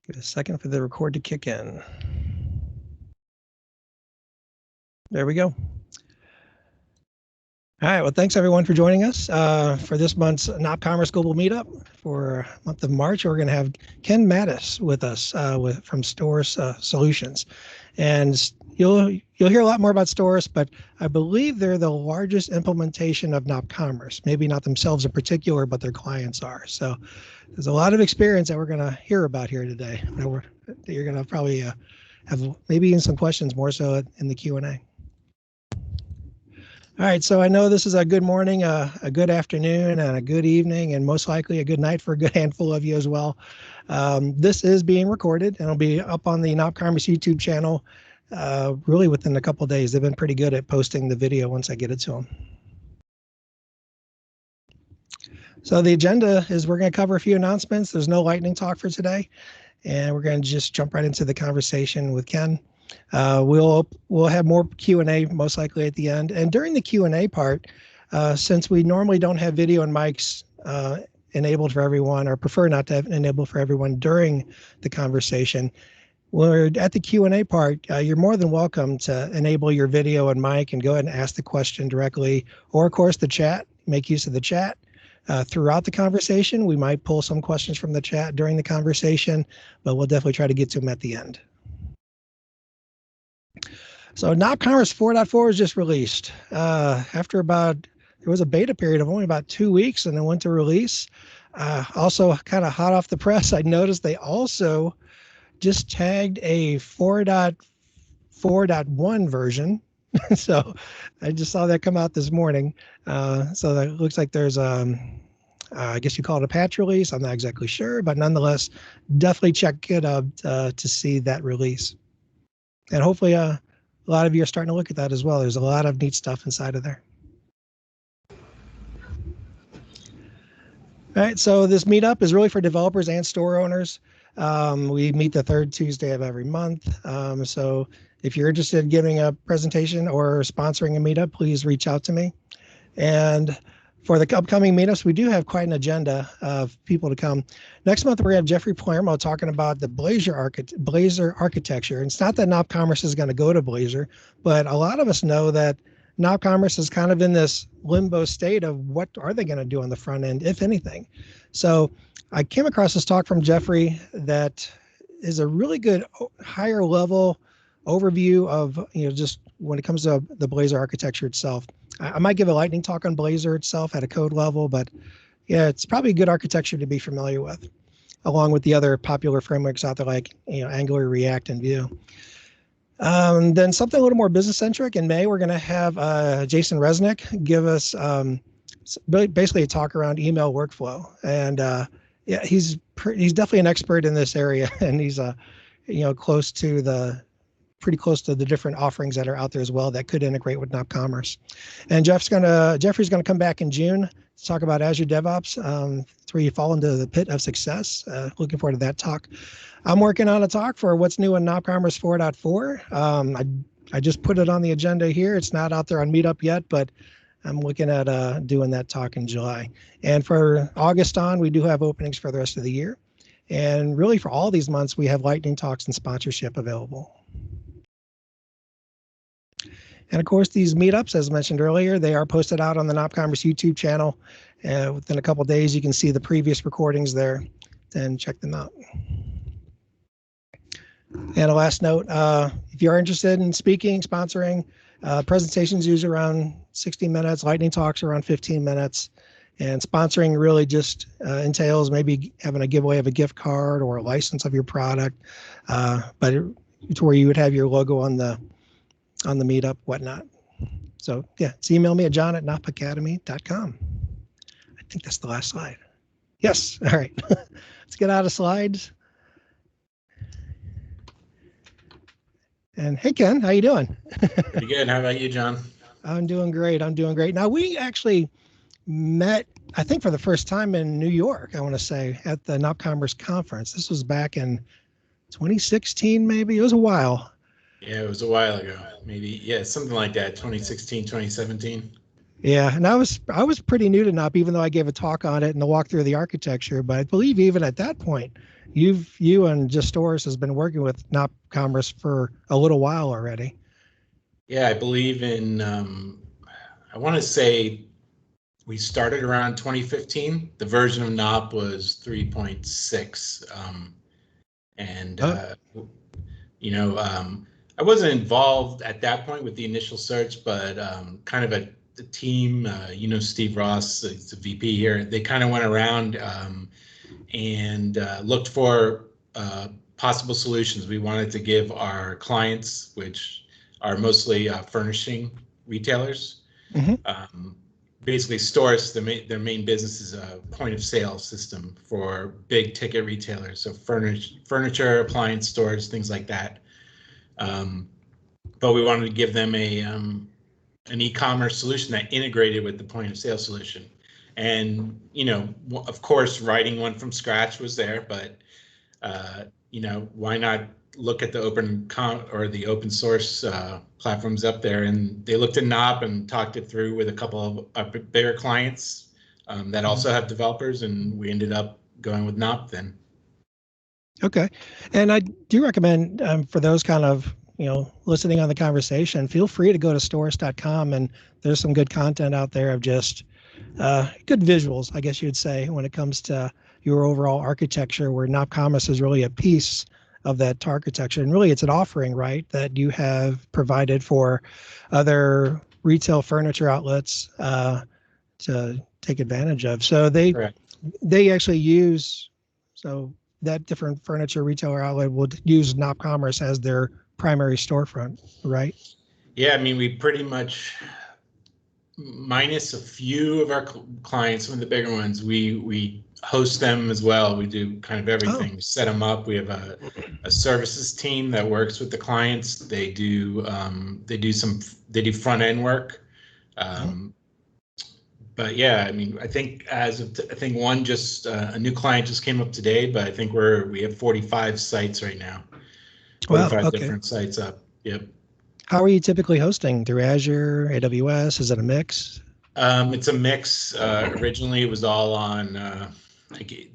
Give it a second for the record to kick in. There we go. All right, well, thanks everyone for joining us for this month's nopCommerce Global Meetup for month of March. We're going to have Ken Mattis with us from Stores Solutions, and you'll hear a lot more about Stores, but I believe they're the largest implementation of nopCommerce. Maybe not themselves in particular, but their clients are. So there's a lot of experience that we're going to hear about here today. That you're going to probably have maybe even some questions more so in the Q&A. All right, so I know this is a good morning, a good afternoon, and a good evening, and most likely a good night for a good handful of you as well. This is being recorded, and it'll be up on the nopCommerce YouTube channel really within a couple of days. They've been pretty good at posting the video once I get it to them. So the agenda is we're going to cover a few announcements. There's no lightning talk for today, and we're going to just jump right into the conversation with Ken. We'll have more Q&A most likely at the end. And during the Q&A part, since we normally don't have video and mics enabled for everyone, or prefer not to have it enabled for everyone during the conversation, we're at the Q&A part, you're more than welcome to enable your video and mic and go ahead and ask the question directly, or of course the chat, make use of the chat. Throughout the conversation, we might pull some questions from the chat during the conversation, but we'll definitely try to get to them at the end. So nopCommerce 4.4 was just released after there was a beta period of only about 2 weeks, and it went to release. Also kind of hot off the press, I noticed they also just tagged a 4.4.1 version. So I just saw that come out this morning. So that looks like there's I guess you call it a patch release. I'm not exactly sure, but nonetheless, definitely check it out to see that release. And hopefully a lot of you are starting to look at that as well. There's a lot of neat stuff inside of there. All right, so this meetup is really for developers and store owners. We meet the third Tuesday of every month. So if you're interested in giving a presentation or sponsoring a meetup, please reach out to me. And for the upcoming meetups, we do have quite an agenda of people to come. Next month, we're going to have Jeffrey Palermo talking about the Blazor architecture. And it's not that nopCommerce is going to go to Blazor, but a lot of us know that nopCommerce is kind of in this limbo state of what are they going to do on the front end, if anything. So I came across this talk from Jeffrey that is a really good higher level overview of, just when it comes to the Blazor architecture itself. I might give a lightning talk on Blazor itself at a code level, but yeah, it's probably a good architecture to be familiar with, along with the other popular frameworks out there like Angular, React, and Vue. Then something a little more business centric. In May, we're going to have Jason Resnick give us basically a talk around email workflow, and yeah, he's definitely an expert in this area, and he's pretty close to the different offerings that are out there as well that could integrate with nopCommerce. And Jeffrey's gonna come back in June to talk about Azure DevOps. It's where you fall into the pit of success. Looking forward to that talk. I'm working on a talk for what's new in nopCommerce 4.4. I just put it on the agenda here. It's not out there on Meetup yet, but I'm looking at doing that talk in July. And for August on, we do have openings for the rest of the year. And really for all these months, we have lightning talks and sponsorship available. And of course, these meetups, as mentioned earlier, they are posted out on the nopCommerce YouTube channel. Within a couple of days, you can see the previous recordings there and check them out. And a last note, if you're interested in speaking, sponsoring, presentations usually around 60 minutes, lightning talks around 15 minutes, and sponsoring really just entails maybe having a giveaway of a gift card or a license of your product, but to where you would have your logo on the meetup, whatnot. So yeah, it's email me at john@nopacademy.com. I think that's the last slide. Yes, all right. Let's get out of slides. And hey, Ken, how you doing? Pretty good. How about you, John? I'm doing great. Now, we actually met, I think, for the first time in New York, I want to say, at the nopCommerce conference. This was back in 2016, maybe. It was a while. Yeah, it was a while ago. Maybe, yeah, something like that, 2016, 2017. Yeah, and I was pretty new to NOP, even though I gave a talk on it and the walk through the architecture. But I believe even at that point, you and Justoris has been working with nopCommerce for a little while already. Yeah, I believe in, I want to say we started around 2015. The version of NOP was 3.6. And, Oh, I wasn't involved at that point with the initial search, but kind of the team, Steve Ross, he's the VP here, they kind of went around and looked for possible solutions. We wanted to give our clients, which are mostly furnishing retailers, hmm basically stores. Their main business is a point of sale system for big ticket retailers, so furniture, appliance stores, things like that. But we wanted to give them an e-commerce solution that integrated with the point of sale solution. And, of course, writing one from scratch was there, but, why not look at the the open source platforms up there? And they looked at NOP and talked it through with a couple of bigger clients that also have developers, and we ended up going with NOP then. Okay, and I do recommend for those kind of listening on the conversation, feel free to go to stores.com, and there's some good content out there of just good visuals, I guess you'd say, when it comes to your overall architecture, where nopCommerce is really a piece of that architecture. And really, it's an offering, right, that you have provided for other retail furniture outlets to take advantage of. So Correct. they actually use, so that different furniture retailer outlet will use nopCommerce as their primary storefront, right? Yeah, I mean, we pretty much, minus a few of our clients, some of the bigger ones, we host them as well. We do kind of Oh, everything. We set them up. We have a services team that works with the clients. They do front end work. But yeah, I mean, I think I think one just a new client just came up today, but I think we have 45 sites right now, wow. 45 Okay. different sites up. Yep. How are you typically hosting? Through Azure, AWS? Is it a mix? It's a mix. Originally, it was all on.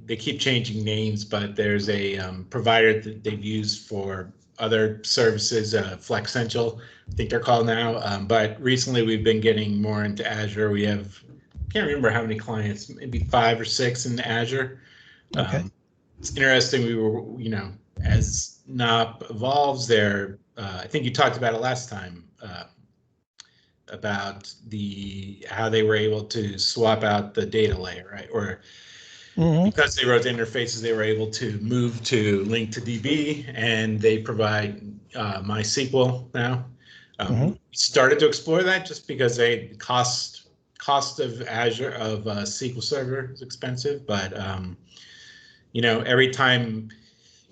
They keep changing names, but there's a provider that they've used for other services, Flexential, I think they're called now. But recently, we've been getting more into Azure. We have, can't remember how many clients, maybe 5 or 6 in Azure. Okay. It's interesting. We were, as NOP evolves there, I think you talked about it last time. About how they were able to swap out the data layer, right? Or because they wrote the interfaces, they were able to move to link to DB, and they provide MySQL now. We started to explore that just because cost of Azure of SQL Server is expensive, but every time,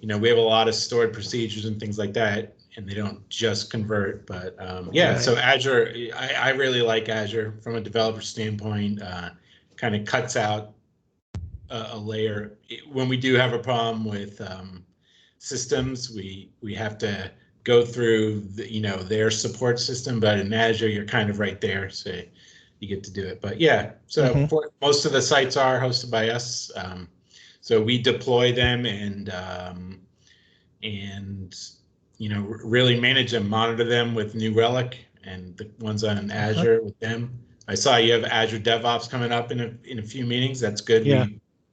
we have a lot of stored procedures and things like that, and they don't just convert. But yeah, Right. so Azure, I really like Azure from a developer standpoint. Kind of cuts out a layer. When we do have a problem with systems, we have to go through their support system. But in Azure, you're kind of right there, so you get to do it. But yeah, so most of the sites are hosted by us. So we deploy them and really manage them, monitor them with New Relic and the ones on Azure with them. I saw you have Azure DevOps coming up in a few meetings. That's good. Yeah.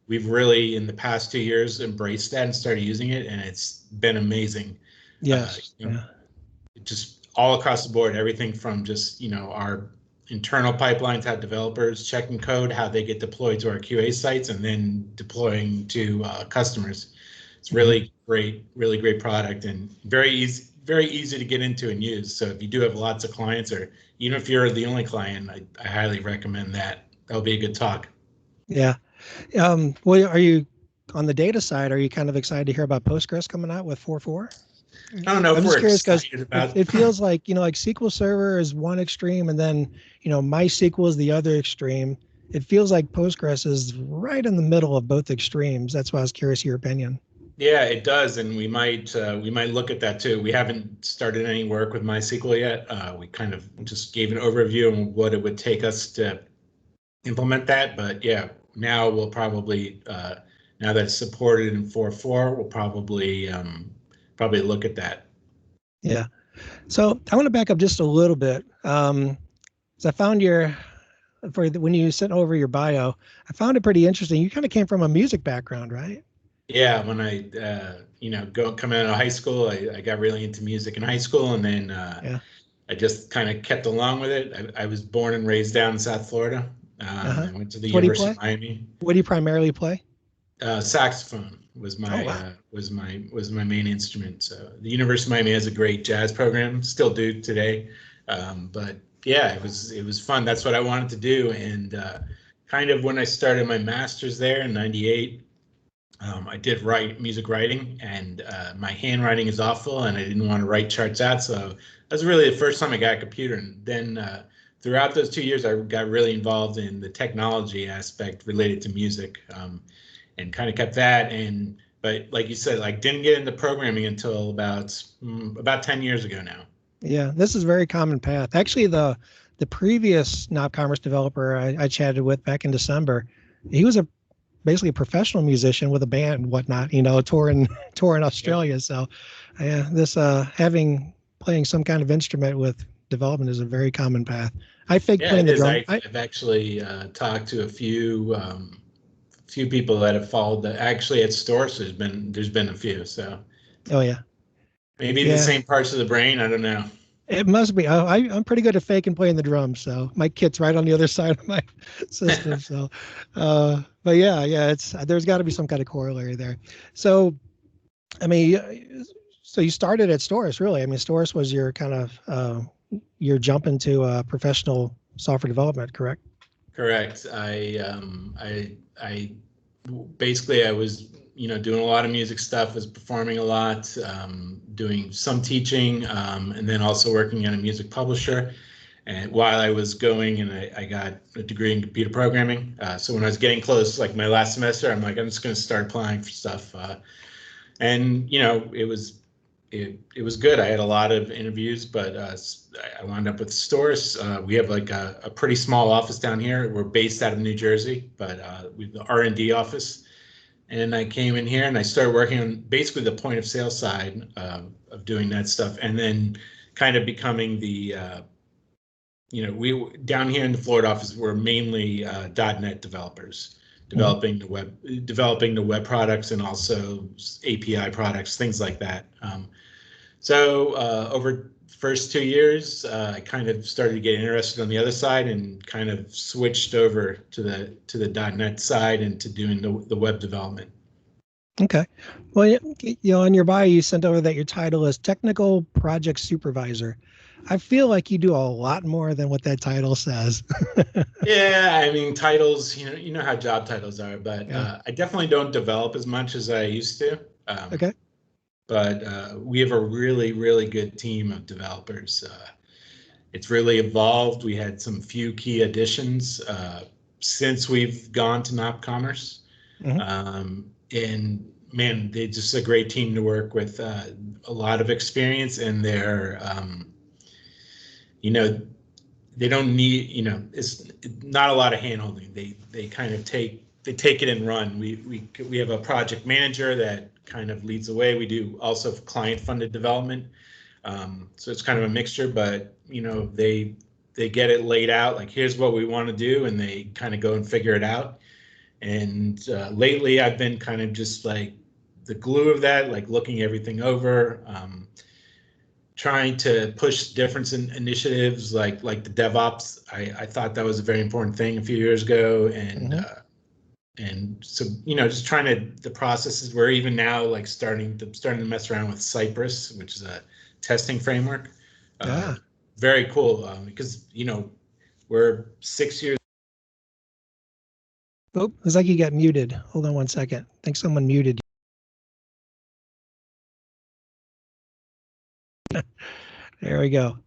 We've really in the past 2 years embraced that and started using it, and it's been amazing. Yes. Just all across the board, everything from just our internal pipelines, how developers checking code, how they get deployed to our QA sites, and then deploying to customers. It's really great product, and very easy to get into and use. So if you do have lots of clients, or even if you're the only client, I highly recommend that. That'll be a good talk. Yeah. Well, are you on the data side? Are you kind of excited to hear about Postgres coming out with 4.4? I don't know I'm if just we're curious because excited about it feels like, like SQL Server is one extreme, and then, MySQL is the other extreme. It feels like Postgres is right in the middle of both extremes. That's why I was curious your opinion. Yeah, it does, and we might look at that too. We haven't started any work with MySQL yet. We kind of just gave an overview on what it would take us to implement that. But yeah, now we'll probably now that it's supported in 4.4, we'll probably look at that. Yeah. So I want to back up just a little bit. So I found when you sent over your bio, I found it pretty interesting. You kind of came from a music background, right? Yeah, when I coming out of high school, I got really into music in high school, and then Yeah. I just kind of kept along with it. I was born and raised down in South Florida. Uh-huh. I went to the So what do you University play? of Miami. What do you primarily play? Saxophone was Oh, my wow. main instrument. So the University of Miami has a great jazz program, still do today. But yeah, it was fun. That's what I wanted to do. And kind of when I started my master's there in '98, I did write music writing, and my handwriting is awful, and I didn't want to write charts out. So that was really the first time I got a computer. And then throughout those 2 years, I got really involved in the technology aspect related to music, and kind of kept that. But like you said, like didn't get into programming until about 10 years ago now. Yeah, this is a very common path. Actually, the previous nopCommerce developer I chatted with back in December, he was basically a professional musician with a band and whatnot, touring touring Yep. Australia. So yeah, this playing some kind of instrument with development is a very common path. I fake Yeah, playing it the is. drum. I've actually talked to a few people that have followed that actually at stores. There's been a few. So Oh yeah. maybe the Yeah. same parts of the brain. I don't know. It must be. I'm pretty good at faking playing the drums, so my kit's right on the other side of my system. So, but yeah, there's got to be some kind of corollary there. So, I mean, so you started at Storus, really. I mean, Storus was your kind of your jump into professional software development, correct? Correct. I basically I was doing a lot of music stuff, was performing a lot, doing some teaching, and then also working at a music publisher. And while I was going, and I got a degree in computer programming. So when I was getting close, like my last semester, I'm like, I'm just going to start applying for stuff. And it was good. I had a lot of interviews, but I wound up with stores. We have like a pretty small office down here. We're based out of New Jersey, but we have the R&D office. And I came in here and I started working on basically the point of sale side of doing that stuff, and then kind of becoming we down here in the Florida office, we're mainly .NET developers, Mhm. developing the web products and also API products, things like that. So over the first 2 years, I kind of started to get interested on the other side and kind of switched over to the .NET side and to doing the web development. Okay. Well, in your bio, you sent over that your title is Technical Project Supervisor. I feel like you do a lot more than what that title says. Yeah, I mean titles, you know how job titles are, but Yeah. I definitely don't develop as much as I used to. Okay. But we have a really, really good team of developers. It's really evolved. We had some few key additions since we've gone to nopCommerce. Hmm. And man, they're just a great team to work with. A lot of experience, and you know, they don't need, it's not a lot of handholding. They kind of take it and run. We have a project manager that kind of leads the way. We do also client funded development. So it's kind of a mixture, but they get it laid out, like here's what we want to do, and they kind of go and figure it out. And lately I've been kind of just like the glue of that, like looking everything over, trying to push different initiatives like the DevOps. I thought that was a very important thing a few years ago, Hmm. and so just trying to the processes. We're even now like starting to mess around with Cypress, which is a testing framework. Uh, Yeah. Very cool, because we're 6 years. Oh, it's like you got muted. Hold on one second. I think someone muted you. There we go.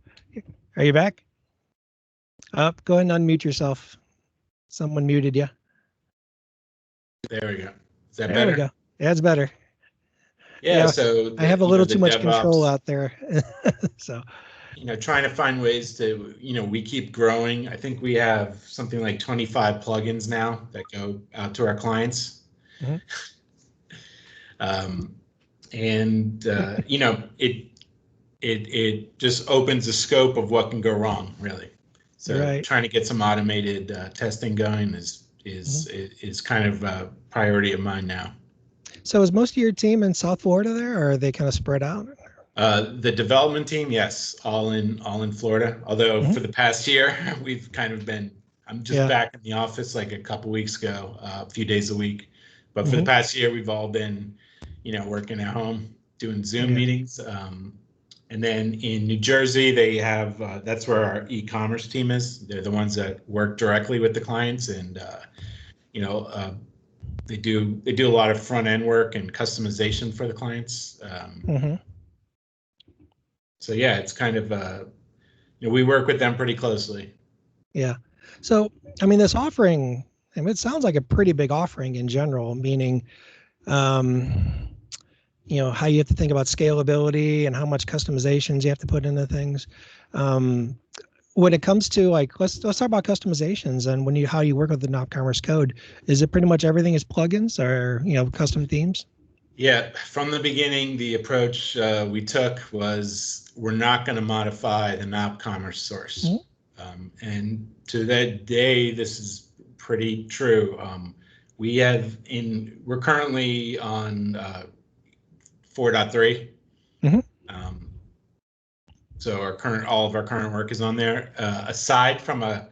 Are you back? Up. Go ahead and unmute yourself. Someone muted you. There we go. Is that There we better? go. Yeah, it's better. Yeah, so I have a little the too much control DevOps, out there. So, trying to find ways to, we keep growing. I think we have something like 25 plugins now that go out to our clients. mhm. Um, and it just opens the scope of what can go wrong, really. So Right. trying to get some automated testing going Mhm. is kind of a priority of mine now. So is most of your team in South Florida there, or are they kind of spread out? The development team, yes, all in Florida. Although Mhm. for the past year, we've kind of been. I'm just Yeah. back in the office like a couple weeks ago, a few days a week. But for the Mhm. past year, we've all been, working at home, doing Zoom Yeah. meetings. And then in New Jersey, they have that's where our e-commerce team is. They're the ones that work directly with the clients, and you know uh, they do a lot of front end work and customization for the clients. Mhm. So yeah, it's kind of we work with them pretty closely. Yeah. So, I mean, this offering, I mean, it sounds like a pretty big offering in general, meaning, um, how you have to think about scalability and how much customizations you have to put into things. Um, when it comes to like, let's talk about customizations and how you work with the nopCommerce code. Is it pretty much everything is plugins or custom themes? Yeah, from the beginning, the approach we took was we're not going to modify the nopCommerce Mhm. source. And to that day, this is pretty true. We're currently on 4.3. Mhm. Um, so all of our current work is on there. Aside from a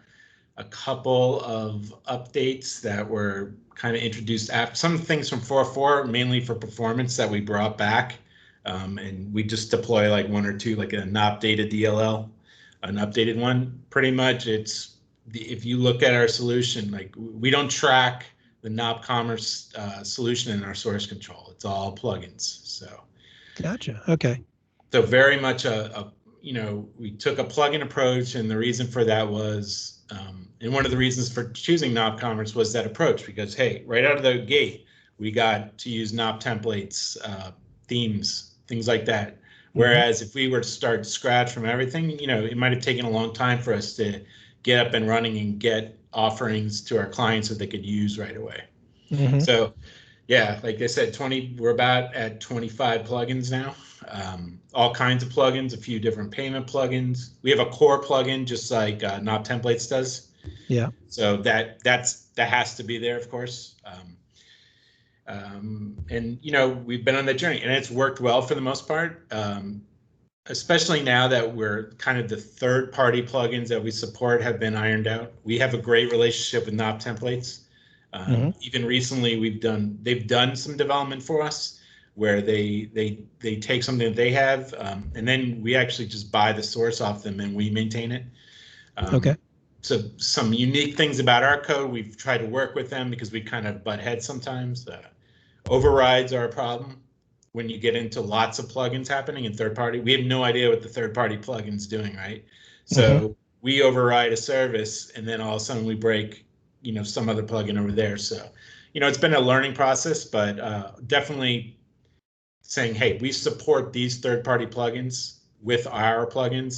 couple of updates that were kind of introduced after some things from 4.4, mainly for performance that we brought back. And we just deploy like one or two, like an updated DLL, an updated one. Pretty much if you look at our solution, like we don't track the nopCommerce solution in our source control. It's all plugins. Gotcha. Okay. So very much we took a plugin approach, and the reason for that was, and one of the reasons for choosing nopCommerce was that approach, because hey, right out of the gate, we got to use nop templates, themes, things like that. Mhm. Whereas if we were to start scratch from everything, it might have taken a long time for us to get up and running and get offerings to our clients that they could use right away. Mhm. So yeah, like I said, we're about at 25 plugins now. All kinds of plugins, a few different payment plugins. We have a core plugin, just like Knob Templates does. Yeah. So that has to be there, of course. And we've been on that journey, and it's worked well for the most part. Especially now that we're kind of the third-party plugins that we support have been ironed out. We have a great relationship with Knob Templates. Mhm. Even recently, they've done some development for us where they take something that they have, and then we actually just buy the source off them and we maintain it. Okay. So some unique things about our code, we've tried to work with them because we kind of butt heads sometimes. Overrides are a problem when you get into lots of plugins happening in third party. We have no idea what the third party plugin's doing, right? Mhm. So we override a service, and then all of a sudden we break, some other plugin over there. So, it's been a learning process, but definitely saying, hey, we support these third party plugins with our plugins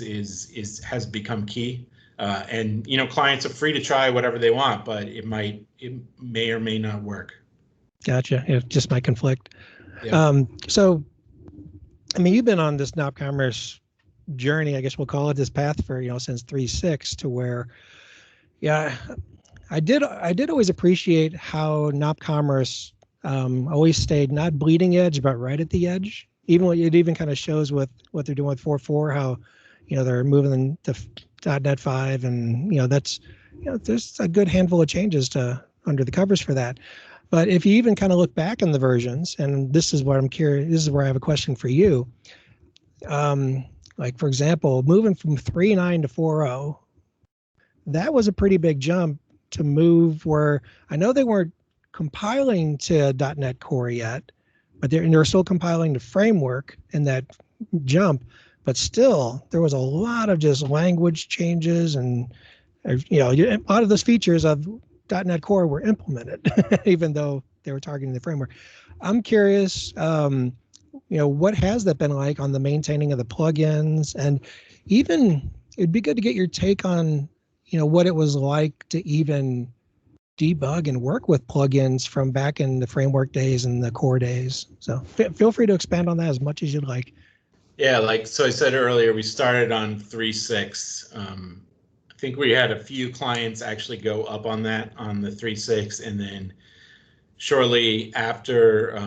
has become key. And clients are free to try whatever they want, but it may or may not work. Gotcha. It just might conflict. Yeah. So, I mean, you've been on this nopCommerce journey, I guess we'll call it, this path for, since 3.6 to where, yeah, I did always appreciate how nopCommerce always stayed not bleeding edge, but right at the edge. Even what it even kind of shows with what they're doing with 4.4, how, they're moving to .NET 5, and, that's, there's a good handful of changes to under the covers for that. But if you even kind of look back in the versions, and this is what I'm curious, this is where I have a question for you. Like for example, moving from 3.9 to 4.0, that was a pretty big jump to move where I know they weren't compiling to .NET Core yet, but they're still compiling the framework in that jump. But still, there was a lot of just language changes, and a lot of those features of .NET Core were implemented, even though they were targeting the framework. I'm curious. what has that been like on the maintaining of the plugins, and even it'd be good to get your take on, what it was like to even debug and work with plugins from back in the framework days and the core days. So feel free to expand on that as much as you'd like. Yeah, so I said earlier, we started on 3.6. I think we had a few clients actually go up on that on the 3.6, and then shortly after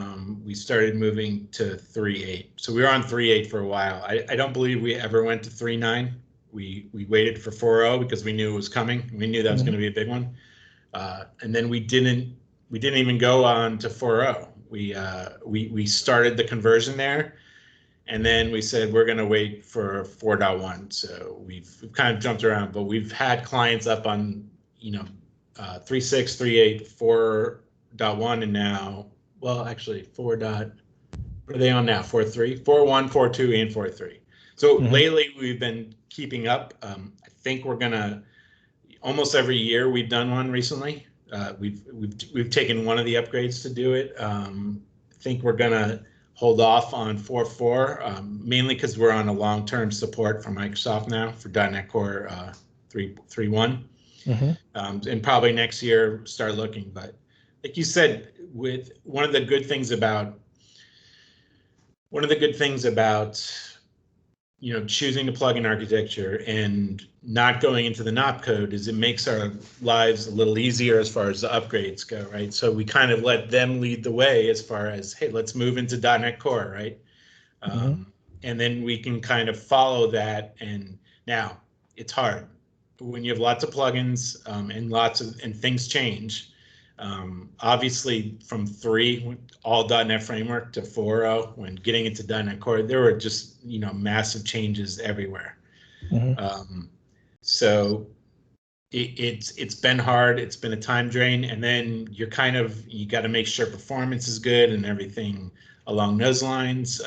we started moving to 3.8. So we were on 3.8 for a while. I don't believe we ever went to 3.9. We waited for 4.0 because we knew it was coming. We knew that was going to be a big one, and then we didn't even go on to 4.0. We started the conversion there, and then we said we're going to wait for 4.1. So we've kind of jumped around, but we've had clients up on 3.6, 3.8, 4.1, and now, well, actually 4. What are they on now? 4.3, 4.1, 4.2, and 4.3. So lately we've been keeping up. I think we're gonna almost every year we've done one recently. We've taken one of the upgrades to do it. I think we're gonna hold off on 4.4, mainly because we're on a long-term support from Microsoft now for .NET Core 3.1, and probably next year start looking. But like you said, with one of the good things about choosing the plugin architecture and not going into the NOP code is it makes our lives a little easier as far as the upgrades go, right? So we kind of let them lead the way as far as, hey, let's move into .NET Core, right? And then we can kind of follow that. And now it's hard when you have lots of plugins and things change. Obviously, from 3 all .NET Framework to 4.0, when getting into .NET Core, there were just massive changes everywhere. So it's been hard. It's been a time drain, and then you got to make sure performance is good and everything along those lines.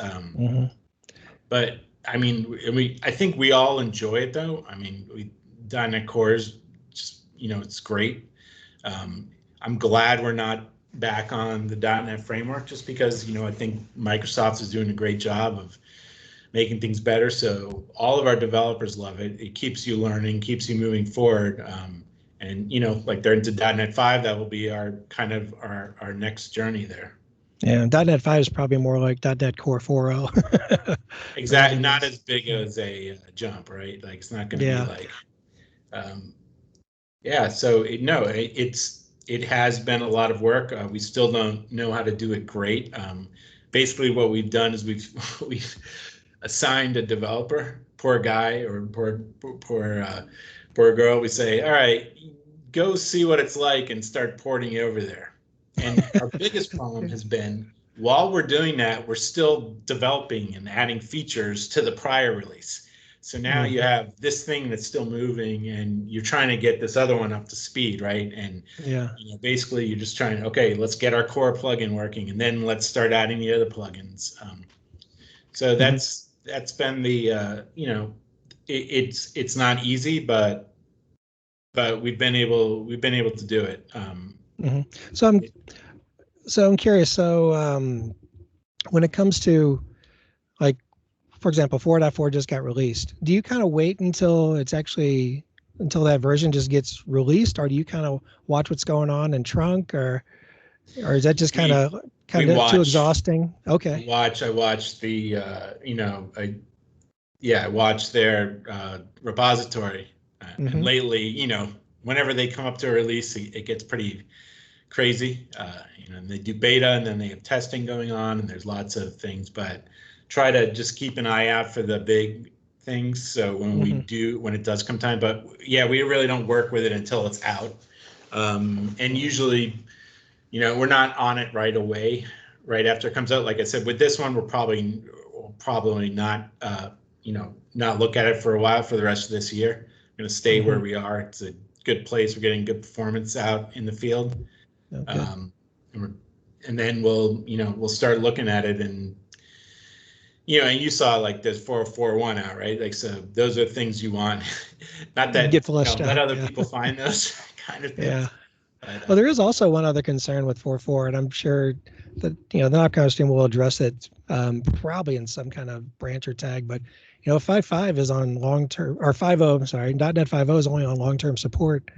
But I mean, I think we all enjoy it though. I mean, .NET Core is just it's great. I'm glad we're not back on the .NET Framework just because, I think Microsoft is doing a great job of making things better. So all of our developers love it. It keeps you learning, keeps you moving forward. And, like they're into .NET 5, that will be our next journey there. Yeah, .NET 5 is probably more like .NET Core 4.0. Exactly. Not as big as a jump, right? Like it's not going to be like, so it has been a lot of work. We still don't know how to do it great. Basically, what we've done is we've assigned a developer, poor guy or poor girl. We say, all right, go see what it's like and start porting it over there. And our biggest problem has been while we're doing that, we're still developing and adding features to the prior release. So now you have this thing that's still moving and you're trying to get this other one up to speed, right? And basically you're just trying, okay, let's get our core plugin working and then let's start adding the other plugins. So that's been the, it's not easy, but we've been able to do it. So I'm curious. So when it comes to, like, for example, 4.4 just got released. Do you kind of wait until that version just gets released, or do you kind of watch what's going on in trunk, or is that just kind of too exhausting? Okay. I watched the I watched their repository, and lately, whenever they come up to a release, it gets pretty crazy. And they do beta, and then they have testing going on, and there's lots of things. But try to just keep an eye out for the big things. So when it does come time, but we really don't work with it until it's out. And usually, we're not on it right away, right after it comes out. Like I said, with this one, we'll probably not, not look at it for a while for the rest of this year. We're going to stay where we are. It's a good place. We're getting good performance out in the field. Okay. And then we'll start looking at it, and and you saw like there's 4.4.1 out, right? Like, so those are things you want. Not that get flushed out, let other people find those kind of things. But, Well, there is also one other concern with 4.4, and I'm sure that the nopCommerce team will address it probably in some kind of branch or tag. But 5.5 is on long term, or 5.0. I'm sorry, .NET 5.0 is only on long term support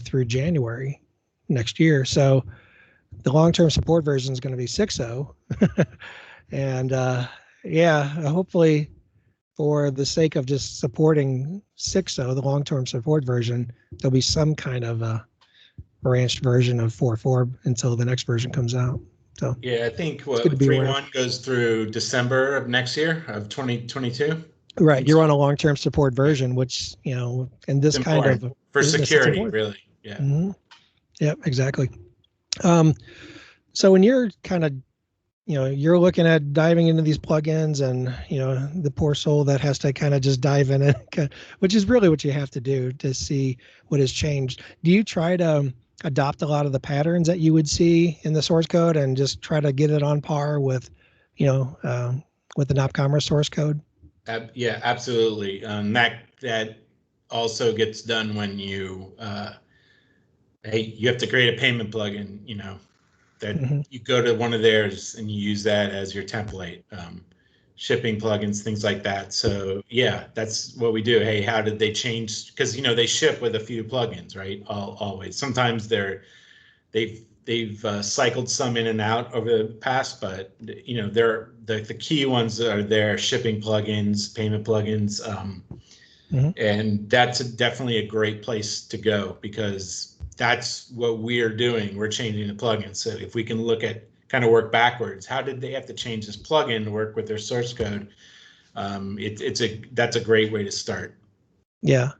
through January next year. So the long term support version is going to be 6.0, and yeah, hopefully for the sake of just supporting 6.0, the long term support version, there'll be some kind of branched version of 4.4 until the next version comes out. So yeah, I think it's good to what be aware. 3.1 goes through December of next year of 2022. I Right, think you're so. on a long-term support Yeah, version, which in it's this kind important of for business, it's security, important. really. Yeah. Mm-hmm. Yep, exactly. Um, so when you're kind of you're looking at diving into these plugins, and the poor soul that has to kind of just dive in it, which is really what you have to do to see what has changed. Do you try to adopt a lot of the patterns that you would see in the source code and just try to get it on par with with the nopCommerce source code? Yeah, absolutely. That also gets done when you have to create a payment plugin, that Mm-hmm. you go to one of theirs and you use that as your template. Shipping plugins, things like that. So yeah, that's what we do. Hey, how did they change? Because they ship with a few plugins, right? Always. Sometimes they've cycled some in and out over the past, but they're the key ones are their shipping plugins, payment plugins, Mm-hmm. and that's definitely a great place to go because that's what we're doing. We're changing the plugin. So if we can look at kind of work backwards, how did they have to change this plugin to work with their source code? That's a great way to start. Yeah.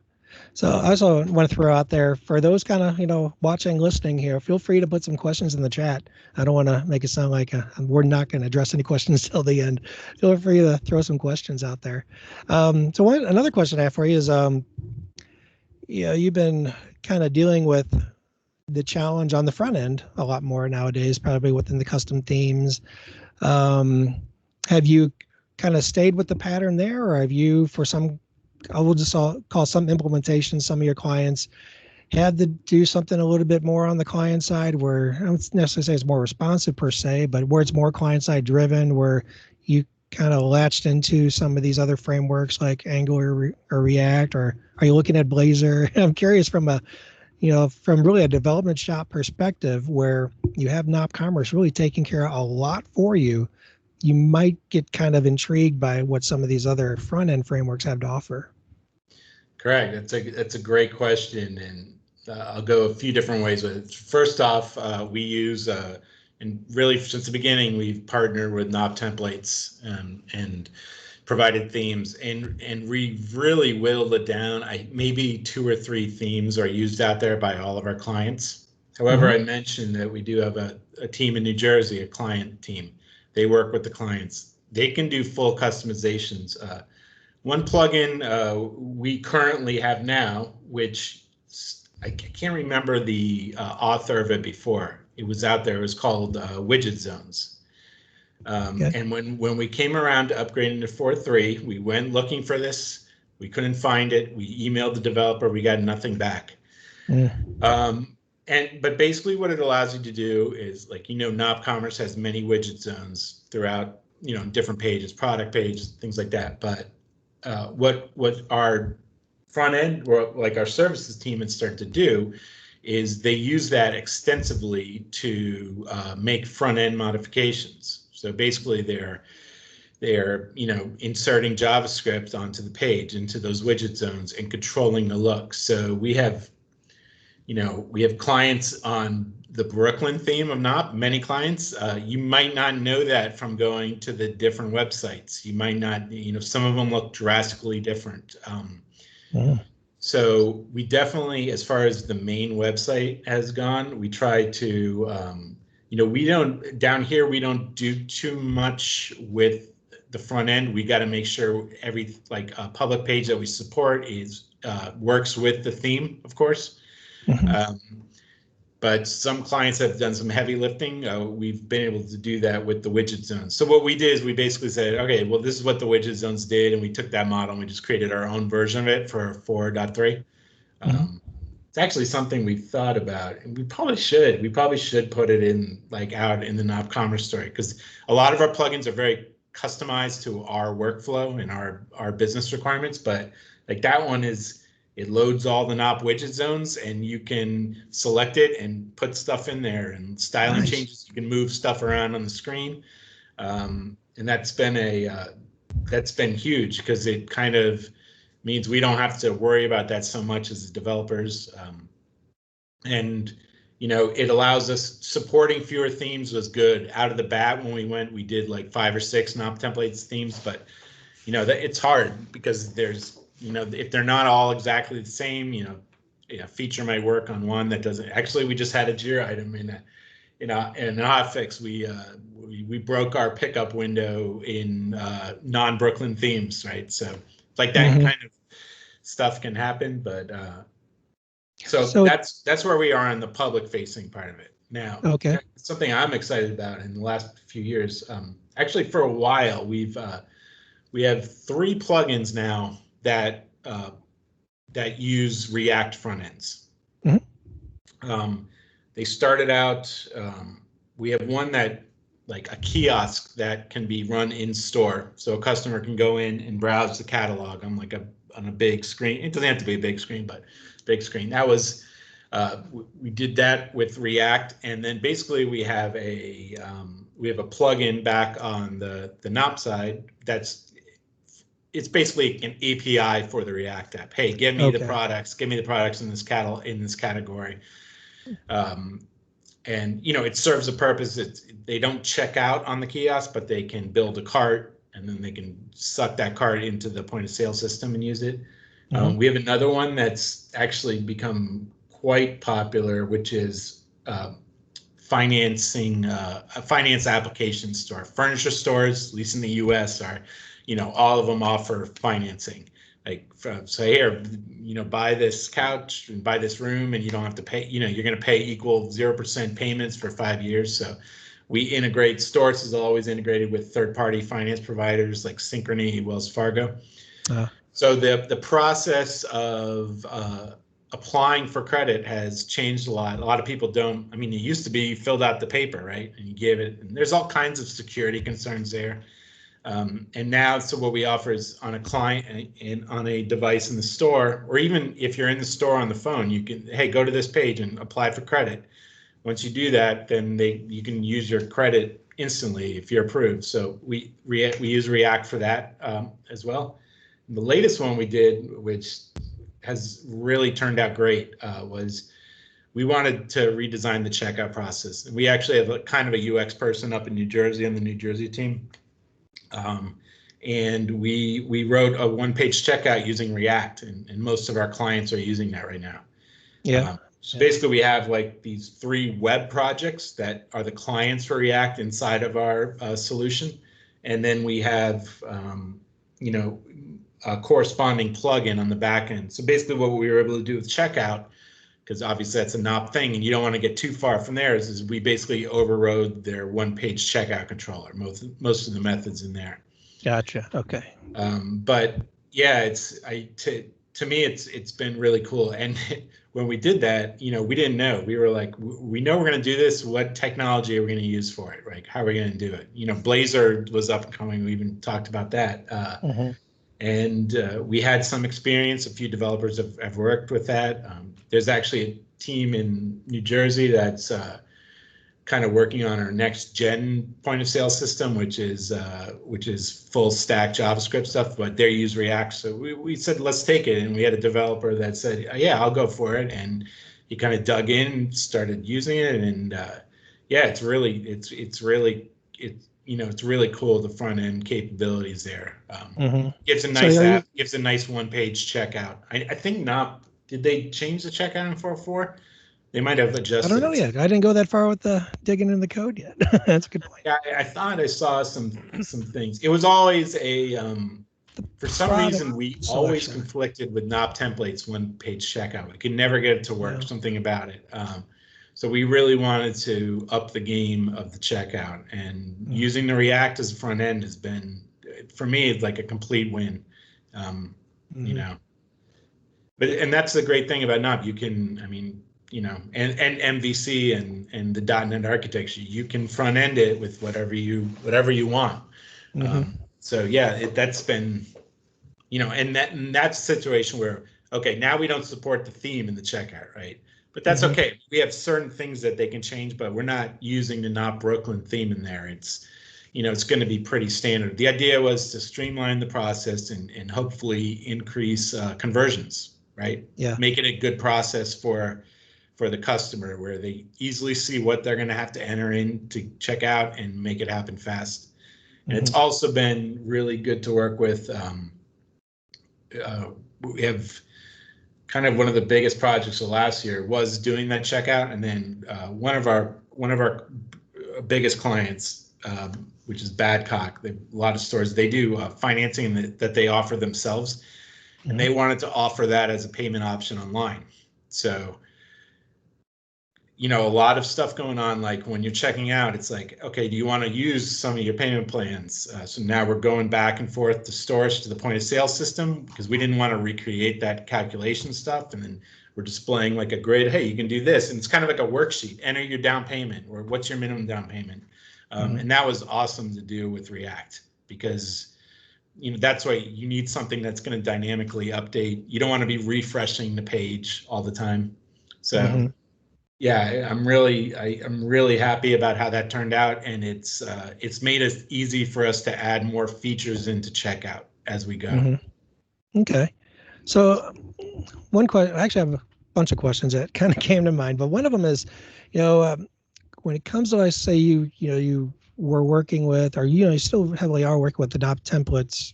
So I also want to throw out there for those kind of, watching, listening here, feel free to put some questions in the chat. I don't want to make it sound like we're not going to address any questions till the end. Feel free to throw some questions out there. So another question I have for you is, you've been kind of dealing with the challenge on the front end a lot more nowadays, probably within the custom themes. Um, have you kind of stayed with the pattern there, or have you, for some, I will just call some implementation, some of your clients had to do something a little bit more on the client side where I don't necessarily say it's more responsive per se, but where it's more client side driven, where you kind of latched into some of these other frameworks like Angular or React, or are you looking at Blazor? I'm curious from from really a development shop perspective where you have nopCommerce really taking care of a lot for you. You might get kind of intrigued by what some of these other front end frameworks have to offer. Correct. That's a great question, and I'll go a few different ways with it. First off, we use and really since the beginning we've partnered with Knob Templates and provided themes, and we really whittled it down. Maybe 2 or 3 themes are used out there by all of our clients. However, I mentioned that we do have a team in New Jersey, a client team. They work with the clients. They can do full customizations. One plugin we currently have now, which I can't remember the author of it before. It was out there. It was called Widget Zones. Okay. And when we came around to upgrading to 4.3, we went looking for this. We couldn't find it. We emailed the developer. We got nothing back. But basically what it allows you to do is, like, nopCommerce has many widget zones throughout, different pages, product pages, things like that. But what our front end, or like our services team, had started to do is they use that extensively to make front end modifications. So basically they're inserting JavaScript onto the page, into those widget zones, and controlling the look. So we have clients on the Brooklyn theme of Nop, many clients. You might not know that from going to the different websites. You might not, some of them look drastically different. So we definitely, as far as the main website has gone, we try to, down here, we don't do too much with the front end. We got to make sure every public page that we support works with the theme, of course. But some clients have done some heavy lifting. We've been able to do that with the widget zones. So what we did is we basically said, okay, well, this is what the widget zones did, and we took that model and we just created our own version of it for 4.3. it's actually something we've thought about, and we probably should. We probably should put it in like out in the nopCommerce story, because a lot of our plugins are very customized to our workflow and our business requirements. But like that one is, it loads all the nop widget zones, and you can select it and put stuff in there, and styling Nice. changes. You can move stuff around on the screen, and that's been huge, because it kind of means we don't have to worry about that so much as the developers. And it allows us, supporting fewer themes was good out of the bat. When we went, we did like 5 or 6 nop templates themes, but that it's hard, because there's if they're not all exactly the same, a feature might work on one that doesn't. Actually, we just had a Jira item in an hotfix. We broke our pickup window in non-Brooklyn themes, right? So like that kind of stuff can happen, but so that's where we are on the public facing part of it now. Okay. Something I'm excited about in the last few years. Actually, for a while, we have 3 plugins now that use React front ends. They started out. We have one that, like a kiosk that can be run in store, so a customer can go in and browse the catalog on a big screen. It doesn't have to be a big screen, but big screen. That was we did that with React, and then basically we have a plugin back on the nop side it's basically an API for the React app. Hey, give me the products in this category. And it serves a purpose. They don't check out on the kiosk, but they can build a cart, and then they can suck that cart into the point of sale system and use it. We have another one that's actually become quite popular, which is financing, a finance application store. Furniture stores, at least in the US, are, all of them offer financing. Like, so here, buy this couch and buy this room, and you don't have to pay, you're going to pay equal 0% payments for 5 years. So we integrate. Stores is always integrated with third-party finance providers like Synchrony, Wells Fargo. So the process of applying for credit has changed a lot. A lot of people don't. I mean, it used to be you filled out the paper, right, and you gave it. And there's all kinds of security concerns there. And now, so what we offer is on a client and on a device in the store, or even if you're in the store on the phone, you can, hey, go to this page and apply for credit. Once you do that, then you can use your credit instantly if you're approved. So we use React for that as well. And the latest one we did, which has really turned out great, was we wanted to redesign the checkout process. And we actually have kind of a UX person up in New Jersey on the New Jersey team. And we wrote a one-page checkout using React, and most of our clients are using that right now. So basically, we have like these 3 web projects that are the clients for React inside of our solution, and then we have a corresponding plugin on the back end. So basically, what we were able to do with checkout, because obviously that's a nop thing, and you don't want to get too far from there, is we basically overrode their one-page checkout controller, most of the methods in there. Gotcha. Okay. But yeah, to me, it's been really cool. And when we did that, we didn't know. We were like, we know we're going to do this. What technology are we going to use for it? Right? How are we going to do it? Blazor was up and coming. We even talked about that. And we had some experience. A few developers have worked with that. There's actually a team in New Jersey that's kind of working on our next gen point of sale system, which is full stack JavaScript stuff, but they use React. So we said, let's take it. And we had a developer that said, yeah, I'll go for it. And he kind of dug in, started using it. And yeah, it's really cool, the front end capabilities there. Gives a nice app, gives a nice one-page checkout. I think not. Did they change the checkout in 4.4? They might have adjusted. I don't know yet. I didn't go that far with the digging in the code yet. That's a good point. Yeah, I thought I saw some things. It was always for some reason we always conflicted with nop templates one-page checkout. We could never get it to work. Something about it. So we really wanted to up the game of the checkout, and using the React as a front end has been, for me, it's like a complete win. and that's the great thing about Nop. You can, I mean, and MVC and the .NET architecture, you can front end it with whatever you want. So yeah, that's been, and that's a situation where, okay, now we don't support the theme in the checkout, right? But that's okay. We have certain things that they can change, but we're not using the Not Brooklyn theme in there. It's, it's going to be pretty standard. The idea was to streamline the process and hopefully increase conversions, right? Yeah. Make it a good process for the customer where they easily see what they're going to have to enter in to check out and make it happen fast. And it's also been really good to work with. We have kind of one of the biggest projects of last year was doing that checkout, and then one of our biggest clients, which is Badcock, a lot of stores, they do financing that they offer themselves, and they wanted to offer that as a payment option online. So, a lot of stuff going on, like when you're checking out, it's like, okay, do you want to use some of your payment plans? So now we're going back and forth to storage to the point of sale system because we didn't want to recreate that calculation stuff. And then we're displaying like a grid. Hey, you can do this. And it's kind of like a worksheet. Enter your down payment, or what's your minimum down payment. And that was awesome to do with React because, that's why you need something that's going to dynamically update. You don't want to be refreshing the page all the time. So yeah, I'm really happy about how that turned out, and it's made it easy for us to add more features into checkout as we go. Okay, so one question, I actually have a bunch of questions that kind of came to mind, but one of them is, when it comes to, I say you were working with, or you still heavily are working with the Adopt templates,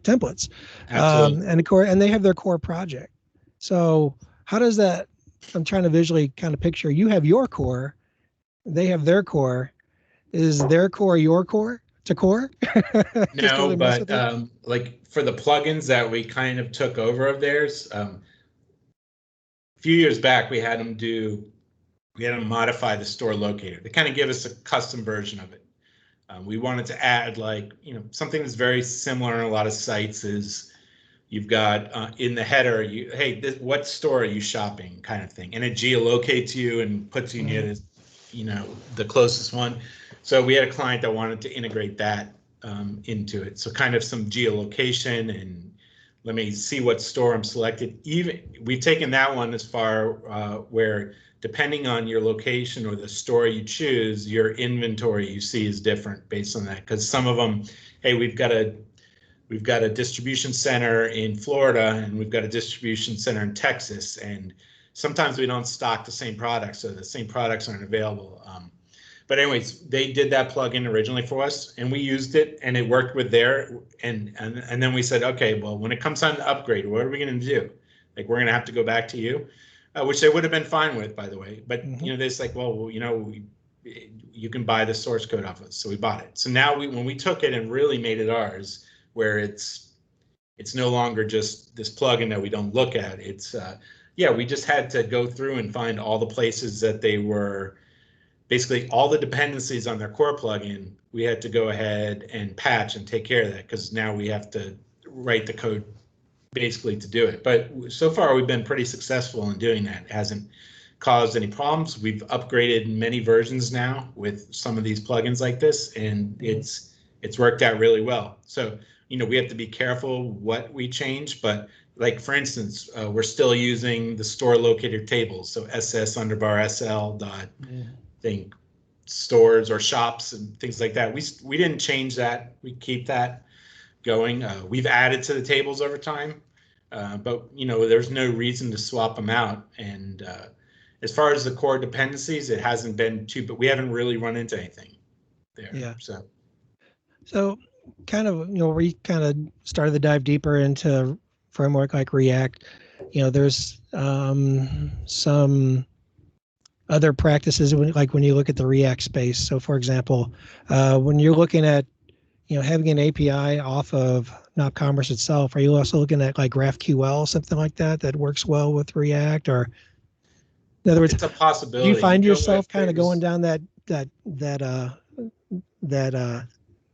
templates, and of course, and they have their core project. So how does that? I'm trying to visually kind of picture. You have your core, they have their core. Is their core your core to core? No, but like for the plugins that we kind of took over of theirs, a few years back we had them modify the store locator. They kind of give us a custom version of it. We wanted to add something that's very similar in a lot of sites is you've got in the header, what store are you shopping kind of thing. And it geolocates you and puts you near this, the closest one. So we had a client that wanted to integrate that into it. So kind of some geolocation and let me see what store I'm selected. Even we've taken that one as far where depending on your location or the store you choose, your inventory you see is different based on that. Because some of them, hey, we've got a distribution center in Florida and we've got a distribution center in Texas, and sometimes we don't stock the same products, so the same products aren't available. But anyways, they did that plugin originally for us, and we used it, and it worked with and then we said, okay, well, when it comes time to upgrade, what are we going to do? Like, we're going to have to go back to you, which they would have been fine with, by the way. But they're like, well, you can buy the source code off us, so we bought it. So now when we took it and really made it ours, where it's no longer just this plugin that we don't look at. It's we just had to go through and find all the places that they were, basically all the dependencies on their core plugin. We had to go ahead and patch and take care of that because now we have to write the code basically to do it. But so far we've been pretty successful in doing that. It hasn't caused any problems. We've upgraded many versions now with some of these plugins like this, and it's worked out really well. So we have to be careful what we change, but like for instance, we're still using the store locator tables. So SS_SL dot thing, stores or shops and things like that. We didn't change that. We keep that going. We've added to the tables over time, but there's no reason to swap them out. And as far as the core dependencies, it hasn't been but we haven't really run into anything there. Yeah. So kind of, we kind of started to dive deeper into framework like React. There's some other practices like when you look at the React space. So for example, when you're looking at, having an API off of nopCommerce itself, are you also looking at like GraphQL, something like that works well with React? Or in other words, it's a possibility. Do you find yourself kind of going down that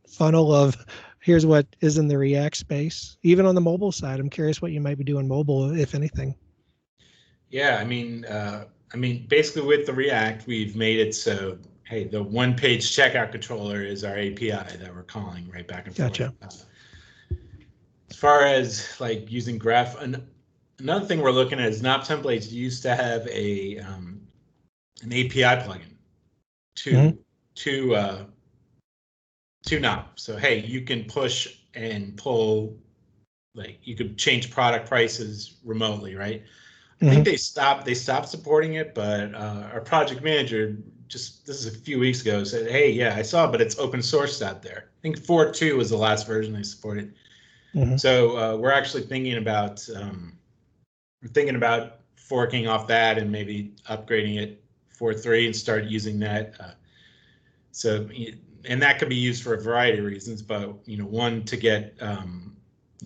funnel of, here's what is in the React space. Even on the mobile side, I'm curious what you might be doing mobile, if anything. Yeah, I mean, basically with the React, we've made it so, hey, the one-page checkout controller is our API that we're calling right back and Gotcha. forth. As far as like using Graph, another thing we're looking at is Knob templates used to have a an API plugin to to Knob. So hey, you can push and pull, like you could change product prices remotely, right? I think they stopped supporting it, but our project manager just, this is a few weeks ago, said, hey, yeah, I saw, but it's open sourced out there. I think 4.2 was the last version they supported. So we're actually thinking about forking off that and maybe upgrading it 4.3 and start using that. So, and that could be used for a variety of reasons, but one, to get a